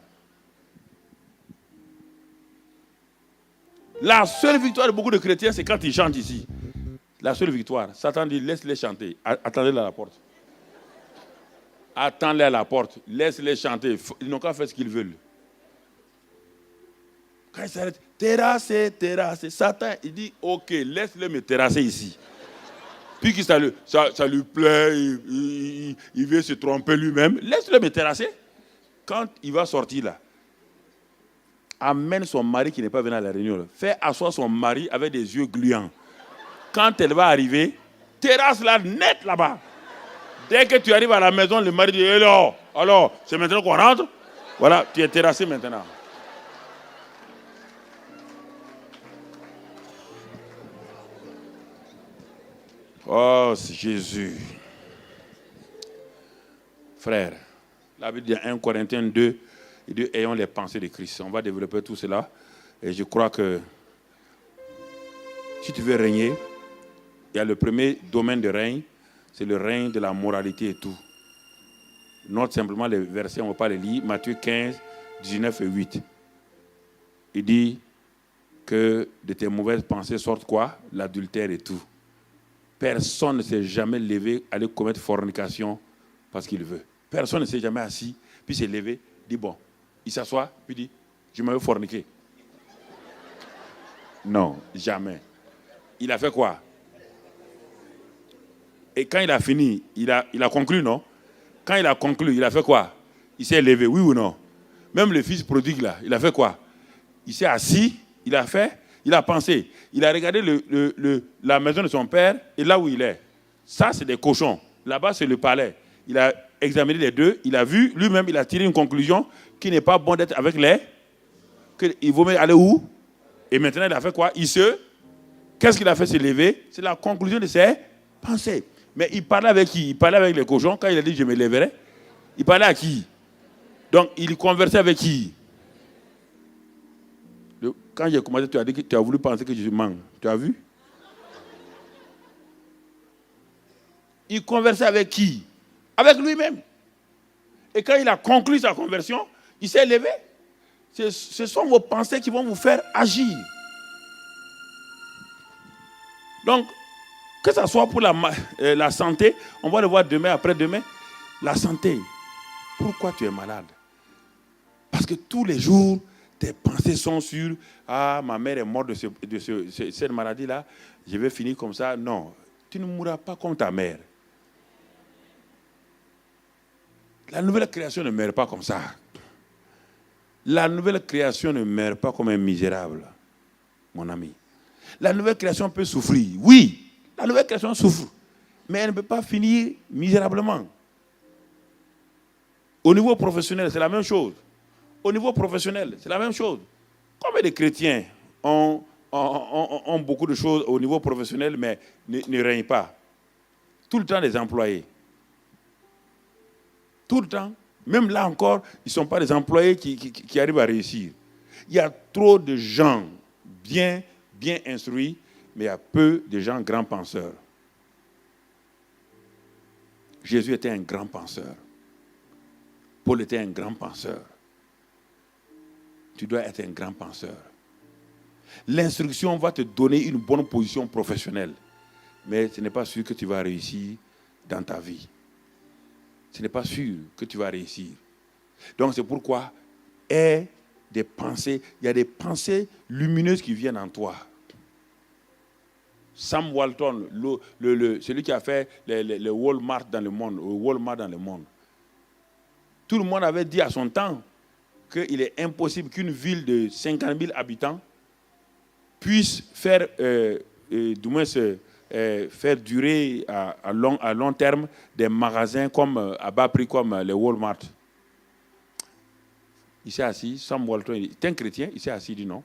S3: La seule victoire de beaucoup de chrétiens, c'est quand ils chantent ici. La seule victoire. Satan dit, laisse-les chanter. Attendez-les à la porte. Attends-les à la porte. Laisse-les chanter. Ils n'ont qu'à faire ce qu'ils veulent. Quand ils s'arrêtent, terrasser, terrasser. Satan, il dit, ok, laisse-le me terrasser ici. Puis que ça lui plaît, il veut se tromper lui-même. Laisse-le me terrasser. Quand il va sortir là, amène son mari qui n'est pas venu à la réunion. Fais asseoir son mari avec des yeux gluants. quand elle va arriver, terrasse là, net là-bas. Dès que tu arrives à la maison, le mari dit, alors, c'est maintenant qu'on rentre. Voilà, tu es terrassé maintenant. Oh, c'est Jésus. Frère, la Bible dit 1 Corinthiens 2, il dit, ayons les pensées de Christ. On va développer tout cela. Et je crois que si tu veux régner, il y a le premier domaine de règne, c'est le règne de la moralité et tout. Note simplement les versets, on ne va pas les lire. Matthieu 15, 19 et 8. Il dit que de tes mauvaises pensées sortent quoi? L'adultère et tout. Personne ne s'est jamais levé à aller commettre fornication parce qu'il veut. Personne ne s'est jamais assis, puis s'est levé, dit bon, il s'assoit, puis dit, je me veux forniquer. Non, jamais. Il a fait quoi? Et quand il a fini, il a conclu, non? Quand il a conclu, il a fait quoi? Il s'est levé, oui ou non? Même le fils prodigue là, il a fait quoi? Il s'est assis, il a fait, il a pensé. Il a regardé la maison de son père et là où il est. Ça, c'est des cochons. Là-bas, c'est le palais. Il a examiné les deux, il a vu, lui-même, il a tiré une conclusion qu'il n'est pas bon d'être avec les... Il vaut mieux aller où? Et maintenant, il a fait quoi? Qu'est-ce qu'il a fait se lever? C'est la conclusion de ses pensées. Mais il parlait avec qui? Il parlait avec les cochons. Quand il a dit « je me lèverai », il parlait à qui? Donc, il conversait avec qui? Quand j'ai commencé, tu as dit que tu as voulu penser que je mens. Tu as vu? Il conversait avec qui? Avec lui-même. Et quand il a conclu sa conversion, il s'est levé. Ce sont vos pensées qui vont vous faire agir. Donc, que ce soit pour la santé, on va le voir demain, après-demain, la santé. Pourquoi tu es malade? Parce que tous les jours, tes pensées sont sur « Ah, ma mère est morte de cette maladie-là, je vais finir comme ça. » Non, tu ne mourras pas comme ta mère. La nouvelle création ne meurt pas comme ça. La nouvelle création ne meurt pas comme un misérable, mon ami. La nouvelle création peut souffrir. Oui, la nouvelle création souffre. Mais elle ne peut pas finir misérablement. Au niveau professionnel, c'est la même chose. Au niveau professionnel, c'est la même chose. Combien de chrétiens ont beaucoup de choses au niveau professionnel, mais ne règnent pas? Tout le temps des employés. Tout le temps. Même là encore, ils ne sont pas des employés qui arrivent à réussir. Il y a trop de gens bien instruits, mais il y a peu de gens grands penseurs. Jésus était un grand penseur. Paul était un grand penseur. Tu dois être un grand penseur. L'instruction va te donner une bonne position professionnelle, mais ce n'est pas sûr que tu vas réussir dans ta vie. Ce n'est pas sûr que tu vas réussir. Donc c'est pourquoi aie des pensées. Il y a des pensées lumineuses qui viennent en toi. Sam Walton, celui qui a fait le Walmart dans le monde, tout le monde avait dit à son temps qu'il est impossible qu'une ville de 50 000 habitants puisse faire, faire durer à long terme des magasins à bas prix comme les Walmart. Il s'est assis, Sam Walton, il est un chrétien, il s'est assis, il dit non.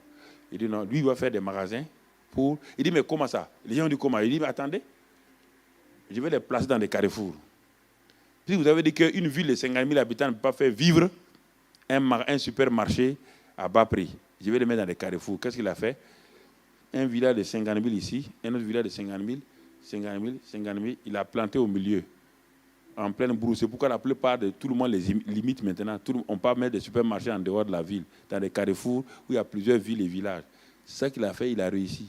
S3: Il dit non, lui il va faire des magasins pour... Il dit mais comment ça? Les gens ont dit comment? Il dit mais attendez, je vais les placer dans des carrefours. Si vous avez dit qu'une ville de 50 000 habitants ne peut pas faire vivre un supermarché à bas prix, je vais les mettre dans des carrefours. Qu'est-ce qu'il a fait? Un village de 50 000 ici, un autre village de 50 000, il a planté au milieu, en pleine brousse. C'est pourquoi la plupart de tout le monde les limite maintenant. On peut mettre des supermarchés en dehors de la ville, dans des carrefours où il y a plusieurs villes et villages. C'est ça qu'il a fait, il a réussi.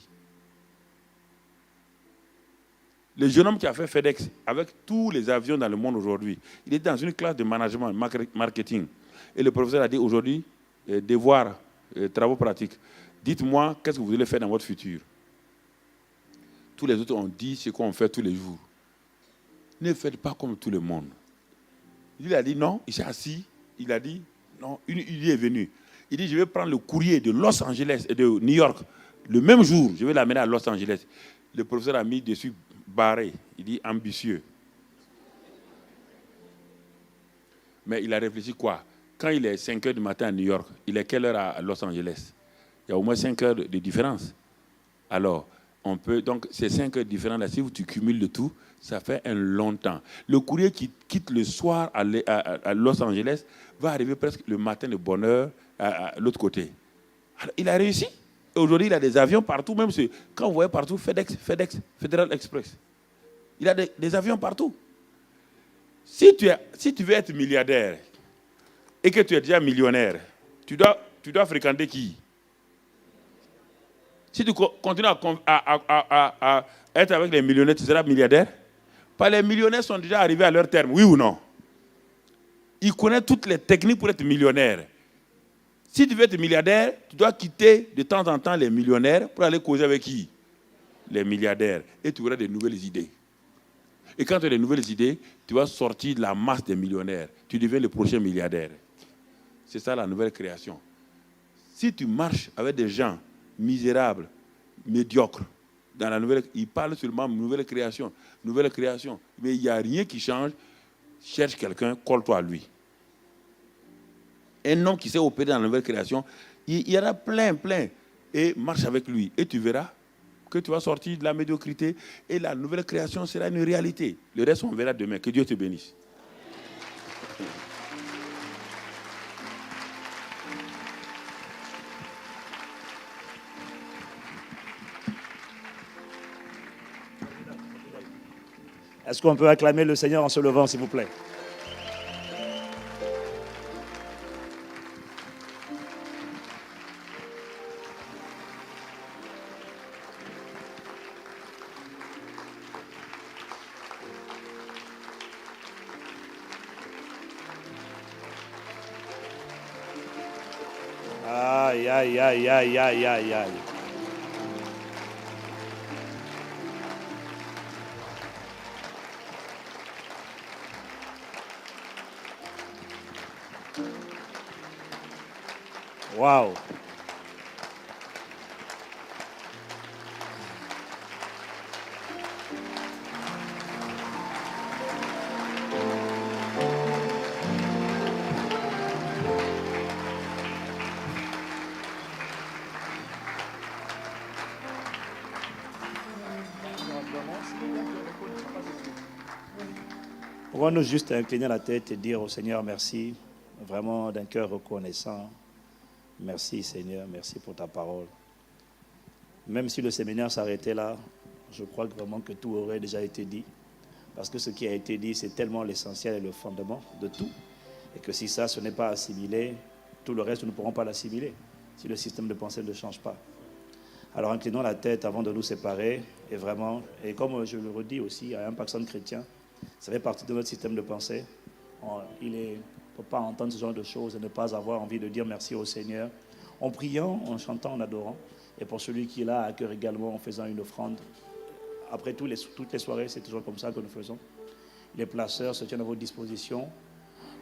S3: Le jeune homme qui a fait FedEx, avec tous les avions dans le monde aujourd'hui, il était dans une classe de management, marketing. Et le professeur a dit aujourd'hui, devoir, travaux pratiques. Dites-moi, qu'est-ce que vous voulez faire dans votre futur? Tous les autres ont dit ce qu'on fait tous les jours. Ne faites pas comme tout le monde. Il a dit non, il s'est assis, il a dit non, une idée est venue. Il dit je vais prendre le courrier de Los Angeles et de New York. Le même jour, je vais l'amener à Los Angeles. le professeur a mis dessus barré. Il dit ambitieux. Mais il a réfléchi quoi? Quand il est 5 heures du matin à New York, il est quelle heure à Los Angeles? Il y a au moins 5 heures de différence. Alors, on peut, donc ces 5 heures différentes, là, si tu cumules le tout, ça fait un long temps. Le courrier qui quitte le soir à Los Angeles va arriver presque le matin de bonne heure à l'autre côté. Alors, il a réussi. Aujourd'hui, il a des avions partout, même quand vous voyez partout, FedEx, Federal Express. Il a des avions partout. Si tu veux être milliardaire et que tu es déjà millionnaire, tu dois fréquenter qui? Si tu continues à être avec les millionnaires, tu seras milliardaire? Pas les millionnaires sont déjà arrivés à leur terme, oui ou non? Ils connaissent toutes les techniques pour être millionnaire. Si tu veux être milliardaire, tu dois quitter de temps en temps les millionnaires pour aller causer avec qui? Les milliardaires. Et tu auras des nouvelles idées. Et quand tu as des nouvelles idées, tu vas sortir de la masse des millionnaires. Tu deviens le prochain milliardaire. C'est ça la nouvelle création. Si tu marches avec des gens misérables, médiocres, dans la nouvelle, ils parlent seulement de nouvelle création, mais il n'y a rien qui change. Cherche quelqu'un, colle-toi à lui. Un homme qui s'est opéré dans la nouvelle création, il y en a plein, et marche avec lui. Et tu verras que tu vas sortir de la médiocrité et la nouvelle création sera une réalité. Le reste, on verra demain. Que Dieu te bénisse.
S2: Est-ce qu'on peut acclamer le Seigneur en se levant, s'il vous plaît? Aïe, aïe, aïe, aïe, aïe, aïe, aïe. Wow. Pourquoi-nous juste incliner la tête et dire au Seigneur merci, vraiment d'un cœur reconnaissant. Merci Seigneur, merci pour ta parole. Même si le séminaire s'arrêtait là, je crois vraiment que tout aurait déjà été dit. Parce que ce qui a été dit, c'est tellement l'essentiel et le fondement de tout. Et que si ça, ce n'est pas assimilé, tout le reste, nous ne pourrons pas l'assimiler. Si le système de pensée ne change pas. Alors inclinons la tête avant de nous séparer. Et vraiment, et comme je le redis aussi à un personne chrétien, ça fait partie de notre système de pensée. Il ne faut pas entendre ce genre de choses et ne pas avoir envie de dire merci au Seigneur. En priant, en chantant, en adorant. Et pour celui qui est là à cœur également, en faisant une offrande. Après toutes les soirées, c'est toujours comme ça que nous faisons. Les placeurs se tiennent à votre disposition,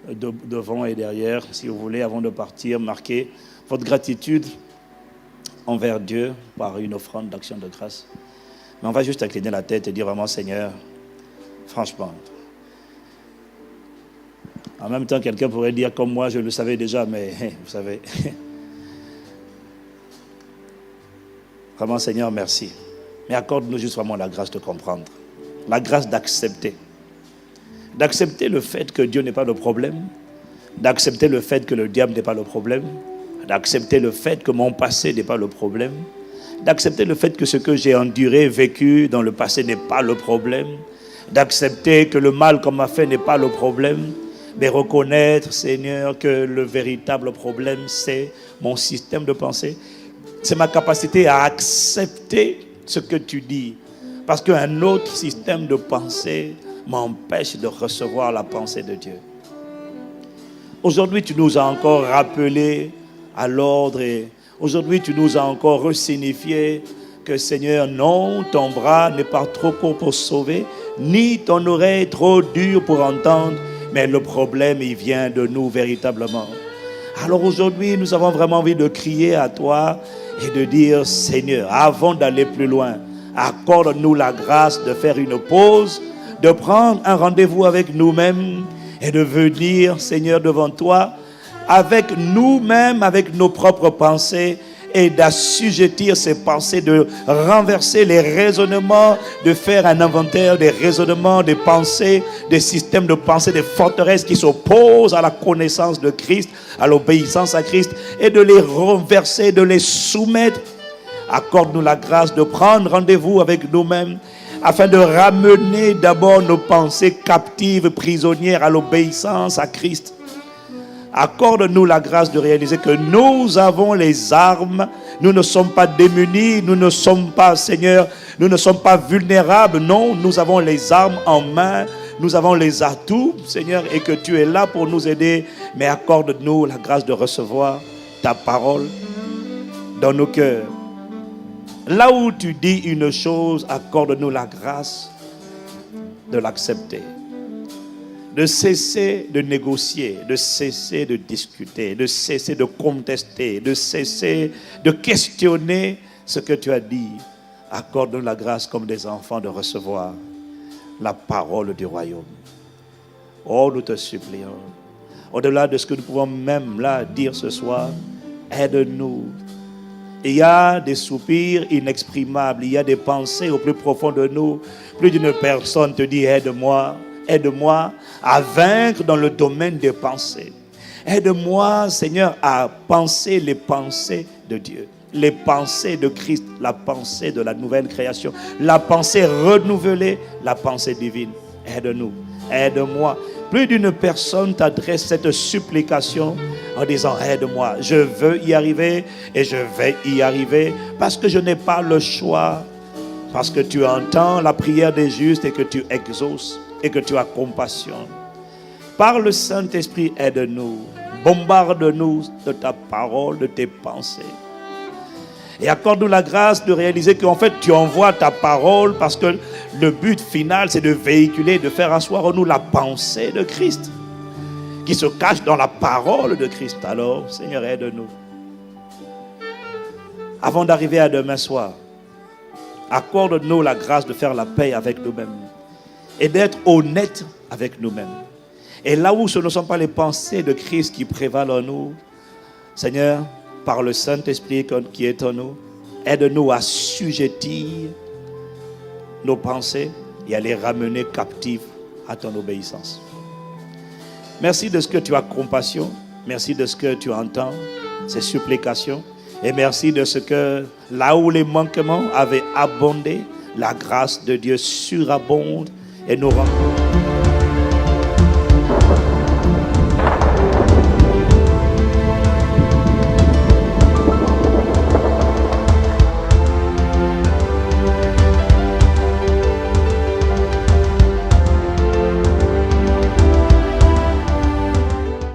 S2: devant et derrière, si vous voulez, avant de partir, marquer votre gratitude envers Dieu par une offrande d'action de grâce. Mais on va juste incliner la tête et dire vraiment, Seigneur, franchement. En même temps, quelqu'un pourrait dire, comme moi, je le savais déjà, mais vous savez. Vraiment, Seigneur, merci. Mais accorde-nous juste vraiment la grâce de comprendre. La grâce d'accepter. D'accepter le fait que Dieu n'est pas le problème. D'accepter le fait que le diable n'est pas le problème. D'accepter le fait que mon passé n'est pas le problème. D'accepter le fait que ce que j'ai enduré, vécu dans le passé n'est pas le problème. D'accepter que le mal qu'on m'a fait n'est pas le problème. Mais reconnaître, Seigneur, que le véritable problème, c'est mon système de pensée. C'est ma capacité à accepter ce que tu dis. Parce qu'un autre système de pensée m'empêche de recevoir la pensée de Dieu. Aujourd'hui, tu nous as encore rappelé à l'ordre et aujourd'hui, tu nous as encore resignifié que Seigneur, non, ton bras n'est pas trop court pour sauver, ni ton oreille trop dure pour entendre, mais le problème, il vient de nous véritablement. Alors aujourd'hui, nous avons vraiment envie de crier à toi et de dire, Seigneur, avant d'aller plus loin, Accorde-nous la grâce de faire une pause, de prendre un rendez-vous avec nous-mêmes et de venir, Seigneur, devant toi, avec nous-mêmes, avec nos propres pensées, et d'assujettir ces pensées, de renverser les raisonnements, de faire un inventaire des raisonnements, des pensées, des systèmes de pensée, des forteresses qui s'opposent à la connaissance de Christ, à l'obéissance à Christ, et de les renverser, de les soumettre. Accorde-nous la grâce de prendre rendez-vous avec nous-mêmes afin de ramener d'abord nos pensées captives, prisonnières à l'obéissance à Christ. Accorde-nous la grâce de réaliser que nous avons les armes, nous ne sommes pas démunis, nous ne sommes pas, Seigneur, nous ne sommes pas vulnérables, non, nous avons les armes en main, nous avons les atouts, Seigneur, et que tu es là pour nous aider, mais accorde-nous la grâce de recevoir ta parole dans nos cœurs. Là où tu dis une chose, accorde-nous la grâce de l'accepter. De cesser de négocier, de cesser de discuter, de cesser de contester, de cesser de questionner ce que tu as dit. Accorde-nous la grâce comme des enfants de recevoir la parole du royaume. Oh, nous te supplions. Au-delà de ce que nous pouvons même là dire ce soir, aide-nous. Il y a des soupirs inexprimables, il y a des pensées au plus profond de nous. Plus d'une personne te dit, aide-moi. Aide-moi à vaincre dans le domaine des pensées. Aide-moi, Seigneur, à penser les pensées de Dieu. Les pensées de Christ, la pensée de la nouvelle création. La pensée renouvelée, la pensée divine. Aide-nous, aide-moi. Plus d'une personne t'adresse cette supplication en disant, aide-moi. Je veux y arriver et je vais y arriver parce que je n'ai pas le choix. Parce que tu entends la prière des justes et que tu exauces. Et que tu as compassion. Par le Saint-Esprit, aide-nous. Bombarde-nous de ta parole, de tes pensées. Et accorde-nous la grâce de réaliser qu'en fait, tu envoies ta parole parce que le but final, c'est de véhiculer, de faire asseoir en nous la pensée de Christ qui se cache dans la parole de Christ. Alors, Seigneur, aide-nous. Avant d'arriver à demain soir, accorde-nous la grâce de faire la paix avec nous-mêmes. Et d'être honnête avec nous-mêmes. Et là où ce ne sont pas les pensées de Christ qui prévalent en nous, Seigneur, par le Saint-Esprit qui est en nous, aide-nous à assujettir nos pensées et à les ramener captives à ton obéissance. Merci de ce que tu as compassion. Merci de ce que tu entends, ces supplications. Et merci de ce que là où les manquements avaient abondé, la grâce de Dieu surabonde et nous rend